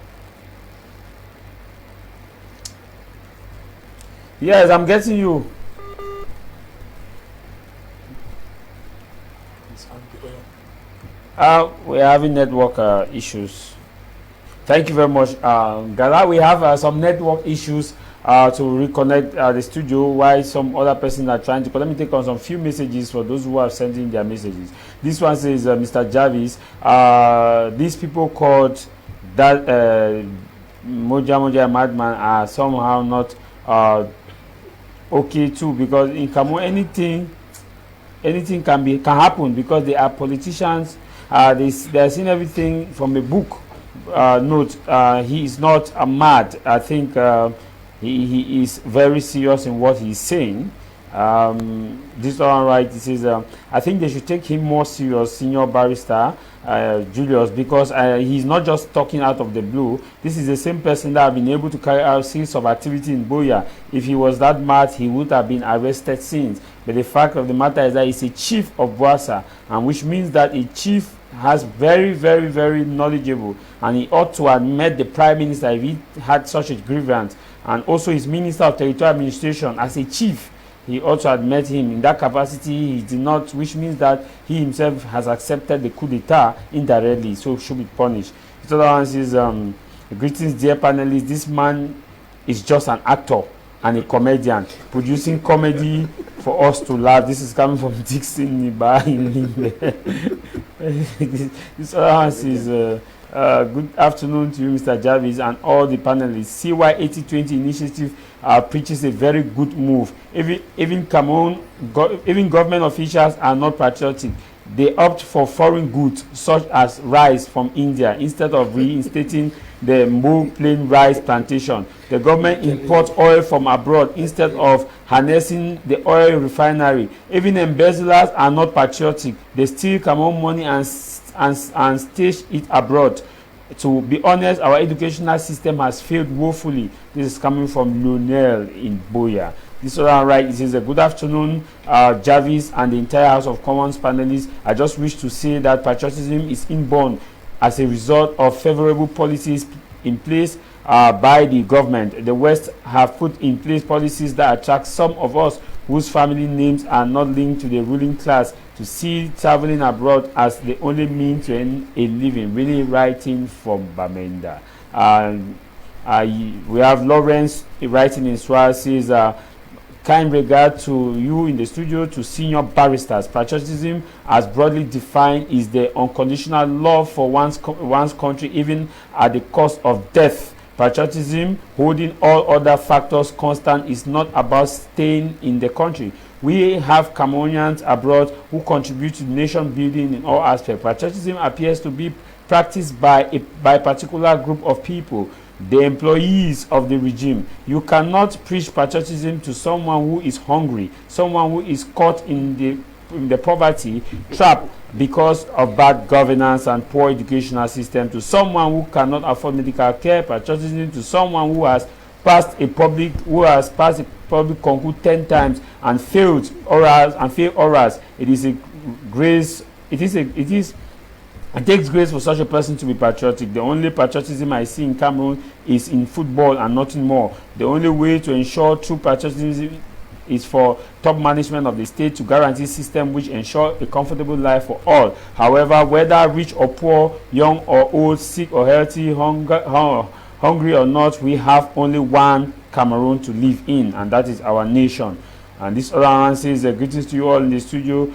S1: Yes, I'm getting you. We're having network issues. Thank you very much, Gala. We have some network issues to reconnect the studio while some other persons are trying to. But let me take on some few messages for those who are sending their messages. This one says, Mr. Javis, these people called that Moja madman are somehow not okay too, because in Cameroon anything can happen because they are politicians. They are seeing everything from a book. Note, he is not mad. I think he is very serious in what he's saying. This one right, he says, I think they should take him more serious, Senior Barrister Julius, because he's not just talking out of the blue. This is the same person that have been able to carry out series of activity in Buea. If he was that mad, he would have been arrested since. But the fact of the matter is that he's a chief of Buea, and which means that a chief has very, very, very knowledgeable, and he ought to have met the Prime Minister if he had such a grievance, and also his Minister of Territorial Administration as a chief. He ought to have met him in that capacity. He did not, which means that he himself has accepted the coup d'etat indirectly, so should be punished. The other one is, greetings, dear panelists. This man is just an actor and a comedian, producing comedy for us to laugh. This is coming from Dixon Niba in England. This other one is, good afternoon to you, Mr. Javis, and all the panelists. CY 8020 initiative preaches a very good move. Even Cameroon, even government officials are not patriotic. They opt for foreign goods such as rice from India instead of reinstating the Mo plain rice plantation. The government imports oil from abroad instead of harnessing the oil refinery. Even embezzlers are not patriotic. They steal Cameroon money and stage it abroad. To be honest, our educational system has failed woefully. This is coming from Lionel in Buea. This is all right. It is a good afternoon, Javis and the entire House of Commons panelists. I just wish to say that patriotism is inborn as a result of favorable policies in place by the government. The West have put in place policies that attract some of us whose family names are not linked to the ruling class to see traveling abroad as the only means to earn a living. Really writing from Bamenda. We have Lawrence writing in Swahili, says, kind regard to you in the studio, to senior barristers. Patriotism, as broadly defined, is the unconditional love for one's country, even at the cost of death. Patriotism, holding all other factors constant, is not about staying in the country. We have Cameroonians abroad who contribute to nation building in all aspects. Patriotism appears to be practiced by a particular group of people, the employees of the regime. You cannot preach patriotism to someone who is hungry, someone who is caught in the poverty trap because of bad governance and poor educational system, to someone who cannot afford medical care. Patriotism to someone who has passed a public concours 10 times and failed orals. It is a grace. It takes grace for such a person to be patriotic. The only patriotism I see in Cameroon is in football and nothing more. The only way to ensure true patriotism is for top management of the state to guarantee a system which ensure a comfortable life for all. However, whether rich or poor, young or old, sick or healthy, hungry or not, we have only one Cameroon to live in, and that is our nation. And this other one says, greetings to you all in the studio.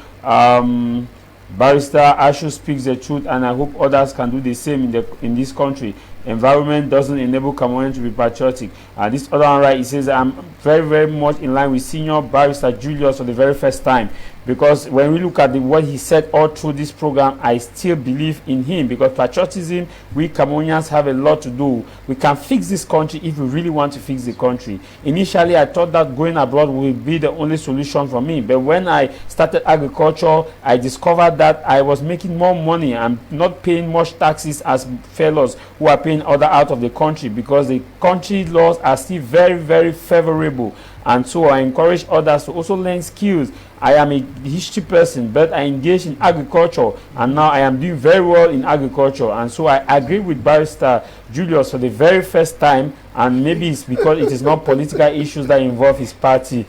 S1: Barrister Achu speaks the truth, and I hope others can do the same in this country. Environment doesn't enable Cameroon to be patriotic. This other one, right, he says, I'm very, very much in line with Senior Barrister Julius for the very first time, because when we look at what he said all through this program, I still believe in him, because patriotism, we Cameroonians have a lot to do. We can fix this country if we really want to fix the country. Initially, I thought that going abroad would be the only solution for me, but when I started agriculture, I discovered that I was making more money and not paying much taxes as fellows who are paying other out of the country, because the country laws are still very, very favorable. And so I encourage others to also learn skills. I am a history person, but I engage in agriculture, and now I am doing very well in agriculture. And so I agree with Barrister Julius for the very first time, and maybe it's because it is not political issues that involve his party.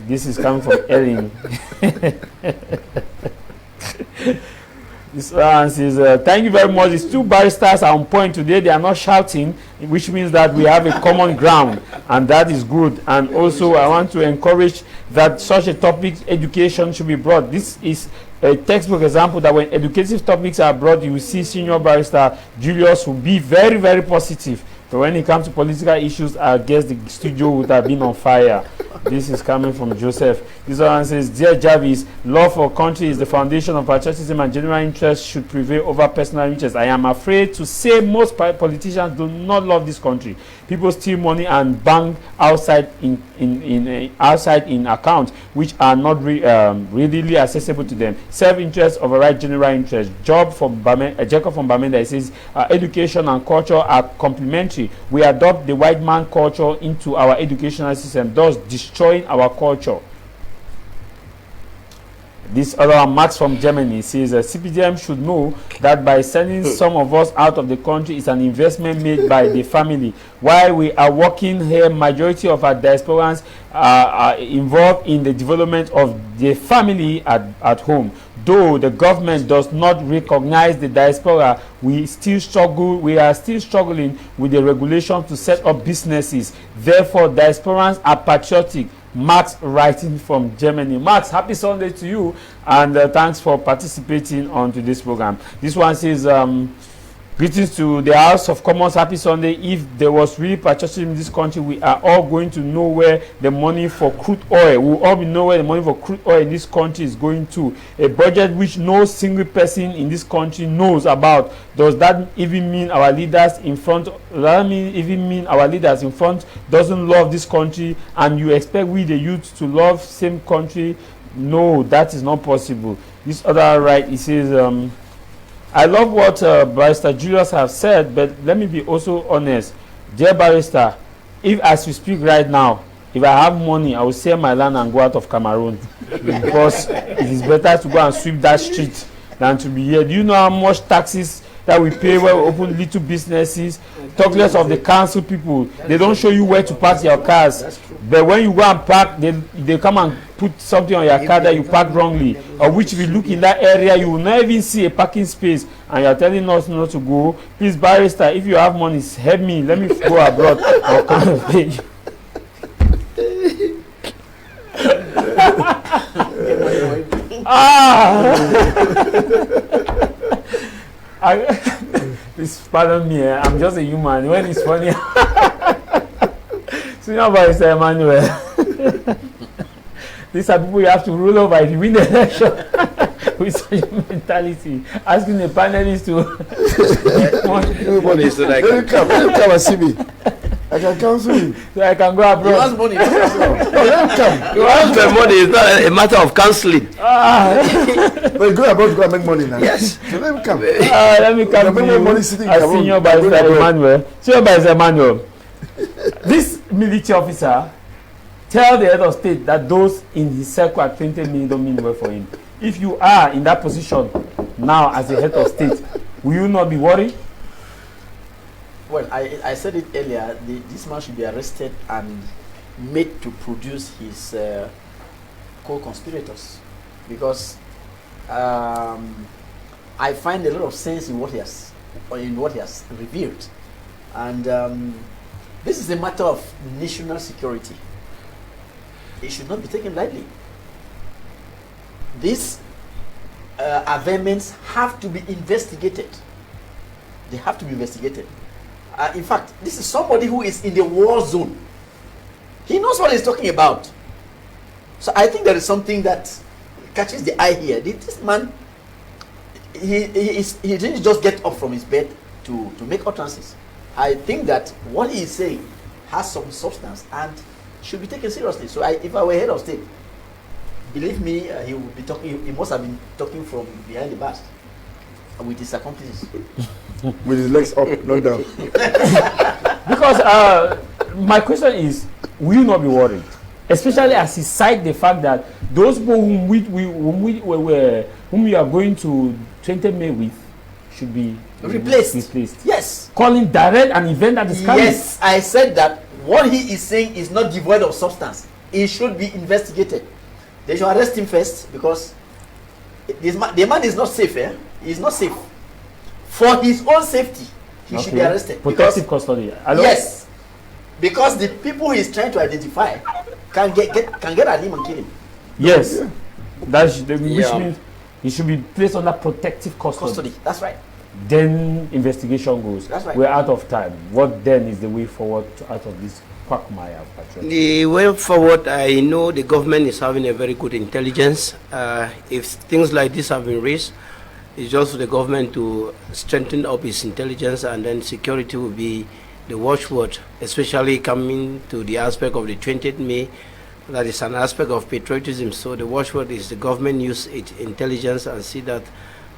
S1: This is coming from Ellen. This one says, thank you very much. These two barristers are on point today. They are not shouting, which means that we have a common ground, and that is good. And also, I want to encourage that such a topic, education, should be brought. This is a textbook example that when educative topics are brought, you will see Senior Barrister Julius will be very, very positive. But when it comes to political issues, I guess the studio would have been on fire. This is coming from Joseph. This one says, dear Javis, love for country is the foundation of patriotism, and general interest should prevail over personal interest. I am afraid to say most politicians do not love this country. People steal money and bank outside in accounts which are not readily accessible to them. Self-interest override general interest. Jacob from Bamenda, he says, education and culture are complementary. We adopt the white man culture into our educational system, thus destroying our culture. This other Max from Germany says CPDM should know that by sending some of us out of the country is an investment made by the family. While we are working here, majority of our diasporans are involved in the development of the family at home. Though the government does not recognize the diaspora, we are still struggling with the regulations to set up businesses. Therefore, diasporans are patriotic. Max writing from Germany. Max, happy Sunday to you, and thanks for participating on today's program. This one says, greetings to the House of Commons, happy Sunday. If there was really patriotism in this country, we are all going to know where the money for crude oil, we will all know where the money for crude oil in this country is going to. A budget which no single person in this country knows about. Does that even mean our leaders in front, doesn't love this country, and you expect we the youth to love same country? No, that is not possible. This other right, he says, I love what Barrister Julius has said, but let me be also honest. Dear Barrister, if as we speak right now, if I have money, I will sell my land and go out of Cameroon because it is better to go and sweep that street than to be here. Do you know how much taxes that we pay when we open little businesses? Talk less of the council people. They don't show you where to park your cars. But when you go and park, they come and put something on your car that you parked wrongly. Or which if you look in that area, you will not even see a parking space. And you are telling us not to go. Please, Barrister, if you have money, help me. Let me go abroad. Or come and pay you. Please pardon me, I'm just a human. When it's funny. Senior Barrister Emmanuel. These are people you have to rule over if you win the election with such a mentality. Asking the panelists to
S2: Everybody so that let him come and see me. I can counsel you.
S1: So I can go abroad.
S3: You want money?
S2: No, let him come.
S4: You want the money, it's not a matter of counseling.
S2: But you go abroad to go and make money now.
S4: Yes.
S2: So let him come.
S1: Let me come to you
S2: money sitting
S1: as Senior Barrister Emmanuel. Senior Barrister Emmanuel. This military officer tell the head of state that those in his circle at 20 million don't mean well for him. If you are in that position now as a head of state, will you not be worried?
S3: Well, I said it earlier, this man should be arrested and made to produce his co-conspirators, because I find a lot of sense in what he has revealed, and this is a matter of national security. It should not be taken lightly. These averments have to be investigated. They have to be investigated. In fact, this is somebody who is in the war zone. He knows what he's talking about. So I think there is something that catches the eye here. This man, he didn't just get up from his bed to make utterances. I think that what he is saying has some substance and should be taken seriously. So if I were head of state, believe me, he would be talking. He must have been talking from behind the bars with his accomplices.
S2: With his legs up, not down.
S1: Because my question is, will you not be worried? Especially as he cite the fact that those people whom we are going to 20 May with should be replaced.
S3: Yes.
S1: Calling direct an event that is coming.
S3: Yes, I said that what he is saying is not devoid of substance. It should be investigated. They should arrest him first, because the man is not safe. He is not safe. For his own safety, he should be arrested.
S1: Protective custody. Hello?
S3: Yes, because the people he is trying to identify can get at him and kill him.
S1: Yes, which means he should be placed under protective custody.
S3: That's right.
S1: Then investigation goes.
S3: That's right.
S1: We're out of time. What then is the way forward out of this quagmire of patriotism?
S4: The way forward, I know the government is having a very good intelligence. If things like this have been raised, it's just for the government to strengthen up its intelligence, and then security will be the watchword, especially coming to the aspect of the 20th May. That is an aspect of patriotism. So the watchword is the government use its intelligence and see that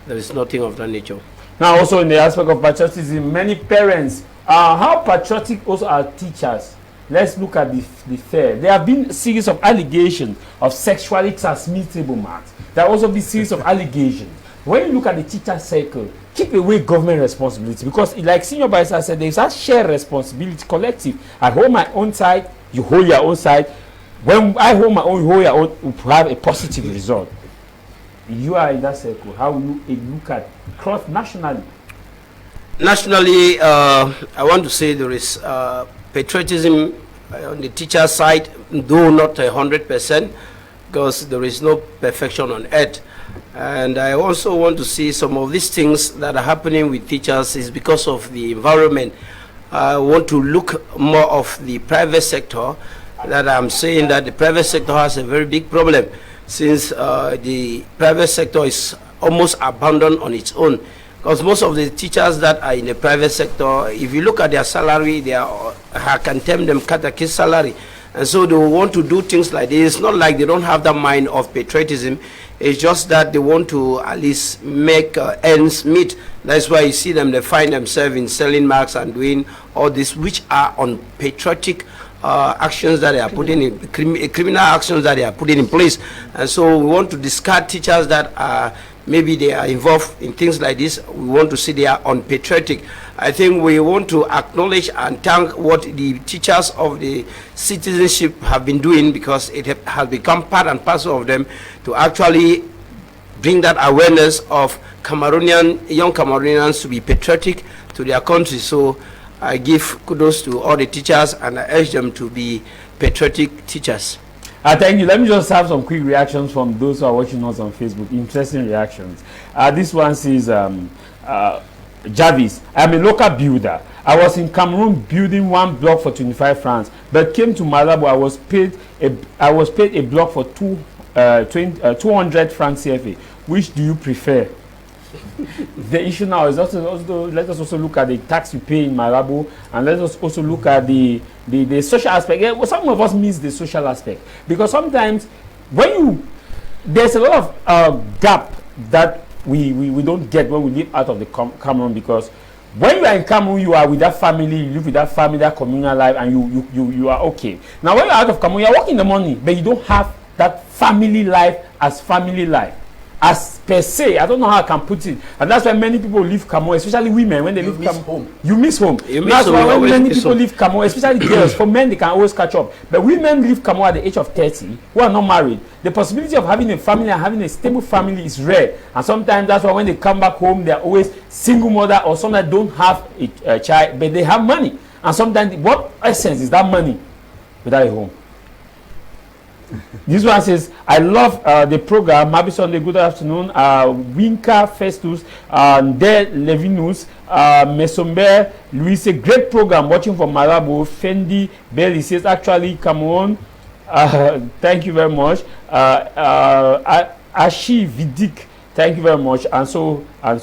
S4: there is nothing of that nature.
S1: Now, also in the aspect of patriotism, many parents, how patriotic also are teachers? let's look at the fair. There have been a series of allegations of sexually transmittable marks. There have also been a series of allegations. When you look at the teacher circle, keep away government responsibility, because like Senior Barrister said, there's a shared responsibility, collective. I hold my own side, you hold your own side. When I hold my own, you hold your own, we have a positive result. You are in that circle. How will you look at cross nationally?
S4: Nationally, I want to say there is patriotism on the teacher side, though not 100%, because there is no perfection on earth. And I also want to see some of these things that are happening with teachers is because of the environment. I want to look more of the private sector, that I'm saying that the private sector has a very big problem, since the private sector is almost abandoned on its own. Because most of the teachers that are in the private sector, if you look at their salary, they are, I can term them catechist salary. And so they want to do things like this. It's not like they don't have the mind of patriotism. It's just that they want to at least make ends meet. That's why you see them, they find themselves in selling marks and doing all this, which are on patriotic actions that they are putting in, criminal actions that they are putting in place. And so we want to discard teachers that are, maybe they are involved in things like this. We want to see they are unpatriotic. I think we want to acknowledge and thank what the teachers of the citizenship have been doing, because it has become part and parcel of them to actually bring that awareness of young Cameroonians to be patriotic to their country. So I give kudos to all the teachers and I urge them to be patriotic teachers.
S1: Thank you. Let me just have some quick reactions from those who are watching us on Facebook. Interesting reactions. This one says, Javis, I'm a local builder. I was in Cameroon building one block for 25 francs, but came to Malabo. I was paid a block for 200 francs CFA. Which do you prefer? The issue now is also let us also look at the tax we pay in Malabo, and let us also look at the social aspect. Yeah, well, some of us miss the social aspect, because sometimes when there's a lot of gap that we don't get when we live out of the Cameroon, because when you are in Cameroon, you are with that family, you live with that family, that communal life, and you are okay. Now when you're out of Cameroon, you're working the money, but you don't have that family life as family life. As per se, I don't know how I can put it, and that's why many people leave Cameroon, especially women. When they leave Cameroon, you miss home. That's why when many people leave Cameroon, especially girls. For men, they can always catch up, but women leave Cameroon at the age of 30 who are not married. The possibility of having a family and having a stable family is rare, and sometimes that's why when they come back home, they are always single mother, or some that don't have a child, but they have money. And sometimes, what essence is that money without a home? This one says, I love the program. Happy Sunday, good afternoon. Winka Festus, De Levinus, Mesomber, Luis, a great program watching from Malabo. Fendi Belly says, actually, Cameroon. Thank you very much. Ashi Vidik, thank you very much. And so. A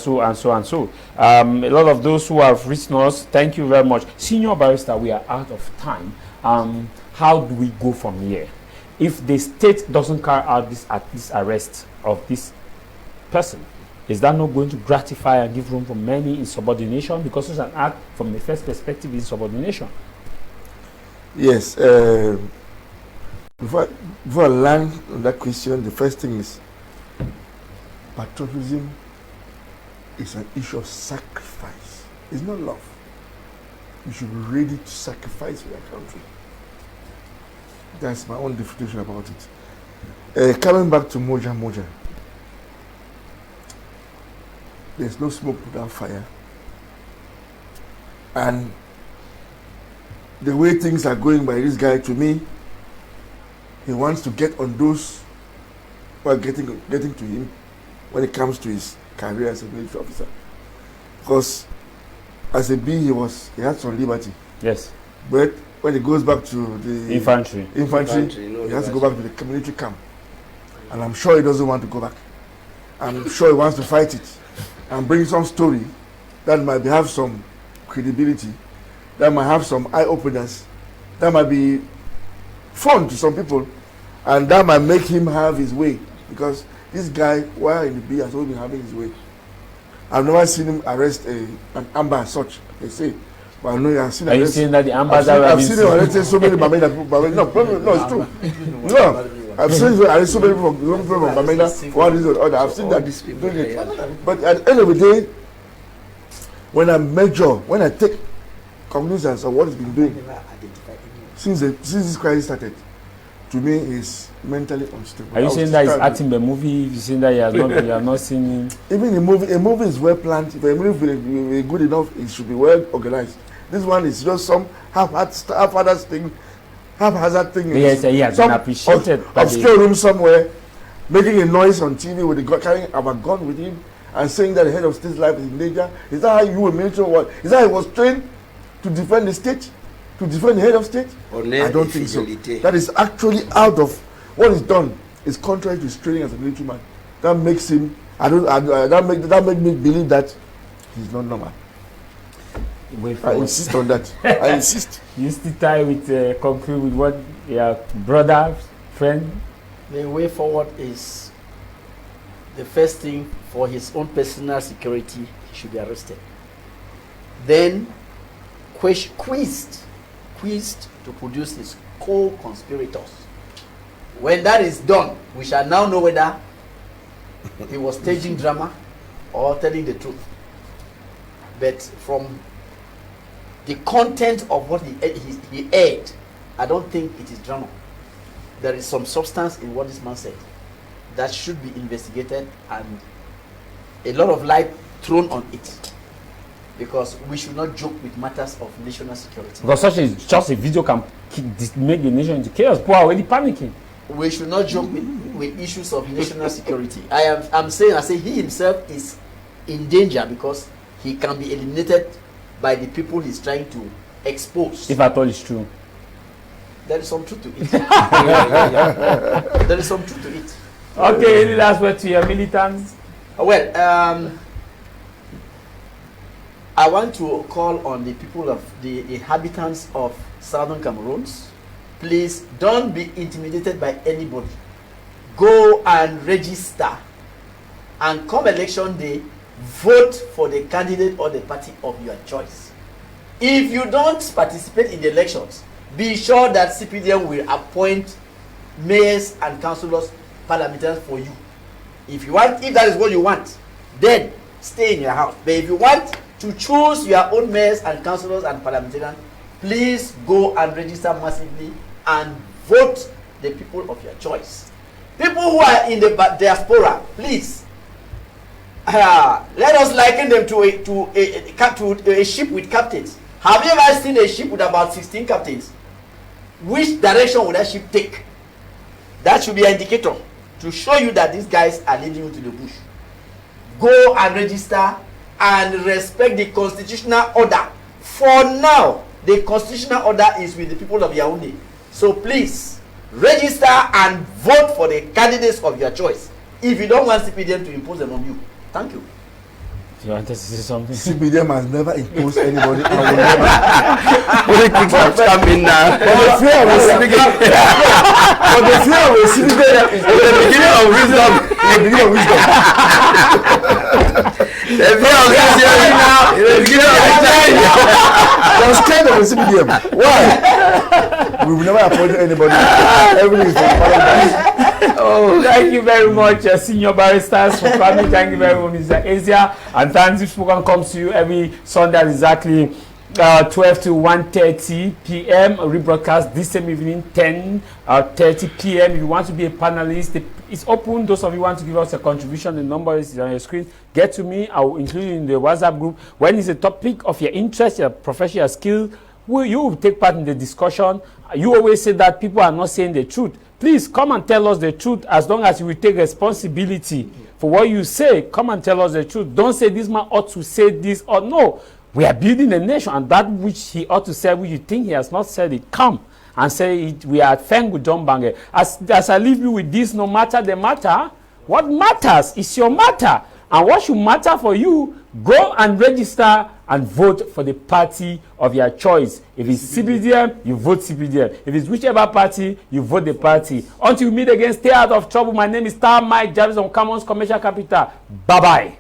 S1: lot of those who have written us, thank you very much. Senior Barrister, we are out of time. How do we go from here? If the state doesn't carry out this arrest of this person, is that not going to gratify and give room for many insubordination? Because it's an act from the first perspective insubordination.
S2: Yes. Before I land on that question, the first thing is patriotism is an issue of sacrifice. It's not love. You should be ready to sacrifice for your country. That's my own definition about it. Coming back to Moja. There's no smoke without fire. And the way things are going by this guy, to me, he wants to get on those who are getting to him when it comes to his career as a military officer. Because as a B, he had some liberty.
S1: Yes.
S2: But when he goes back to the
S1: infantry,
S2: he has to go back to the military camp. And I'm sure he doesn't want to go back. I'm sure he wants to fight it and bring some story that might have some credibility, that might have some eye openers, that might be fun to some people, and that might make him have his way. Because this guy, while in the B, has always been having his way. I've never seen him arrest an amber as such, they say. But no, I've seen
S1: Are you saying that the ambassador
S2: I've seen it already so many Bamenda people. No, it's true. No, I've seen so many people from Bamenda for one reason or other. I've seen that doing it. But at the end of the day, when I take cognizance of what he's been doing since this crisis started, to me is mentally unstable.
S1: Are you saying that he's acting the movie? You saying that you have not seen him?
S2: Even a movie is well planned. If a movie is good enough, it should be well organized. This one is just some haphazard thing.
S1: Yes, he has been appreciated.
S2: Obscure room somewhere, making a noise on TV with the carrying our gun with him and saying that the head of state's life is in danger. Is that how you were mentioned? What is that? He was trained to defend the state, to defend the head of state. I don't think so. That is actually out of what is done. Is contrary to his training as a military man. That makes him. That make me believe that he's not normal. I insist on that. I insist.
S1: You still tie with conclude with what your brother, friend?
S3: The way forward is the first thing for his own personal security, he should be arrested. Then quizzed to produce his co-conspirators. When that is done, we shall now know whether he was staging drama or telling the truth. But from the content of what he aired, I don't think it is drama. There is some substance in what this man said that should be investigated and a lot of light thrown on it, because we should not joke with matters of national security.
S1: Because just a video can make the nation into chaos. People are already panicking.
S3: We should not joke with issues of national security. I say he himself is in danger because he can be eliminated by the people he's trying to expose.
S1: If at all it's true.
S3: There is some truth to it. There is some truth to it.
S1: Okay, any last word to your militants?
S3: Well, I want to call on the people of the inhabitants of southern Cameroon. Please don't be intimidated by anybody. Go and register, and come election day, vote for the candidate or the party of your choice. If you don't participate in the elections, be sure that CPDM will appoint mayors and councillors, parliamentarians for you. If that is what you want, then stay in your house. But if you want to choose your own mayors and councillors and parliamentarians, please go and register massively and vote the people of your choice. People who are in the diaspora, please, let us liken them to a ship with captains. Have you ever seen a ship with about 16 captains? Which direction would that ship take? That should be an indicator to show you that these guys are leading you to the bush. Go and register and respect the constitutional order. For now, the constitutional order is with the people of Yaoundé. So please, register and vote for the candidates of your choice if you don't want CPDM to impose them on you. Thank you.
S1: You want to say something?
S2: CPDM has never imposed anybody. I will never.
S4: Politics have come in now.
S2: But the fear of CPDM is the beginning of wisdom. The beginning of wisdom.
S4: The fear of wisdom now. The beginning of wisdom.
S2: I'm scared of the CPDM. Why? We will never appoint anybody. Everything is from paradise.
S1: Oh, thank you very much, senior barristers, for coming. Thank you very much, Mr. Asia. And thanks. This program comes to you every Sunday at exactly 12 to 1:30 p.m. Rebroadcast this same evening, 10:30 p.m. If you want to be a panelist, it's open. Those of you who want to give us a contribution, the number is on your screen. Get to me. I will include you in the WhatsApp group. When it's a topic of your interest, your profession, your skill, you will take part in the discussion. You always say that people are not saying the truth. Please come and tell us the truth, as long as you will take responsibility for what you say. Come and tell us the truth. Don't say this man ought to say this or no. We are building a nation, and that which he ought to say, which you think he has not said it, come and say it. We are Fengu John Bange. As I leave you with this, no matter the matter, what matters is your matter. And what should matter for you, go and register and vote for the party of your choice. If it's CPDM, you vote CPDM. If it's whichever party, you vote the party. Until we meet again, stay out of trouble. My name is Tah Javis Mai on Cameroon's Commercial Capital. Bye-bye.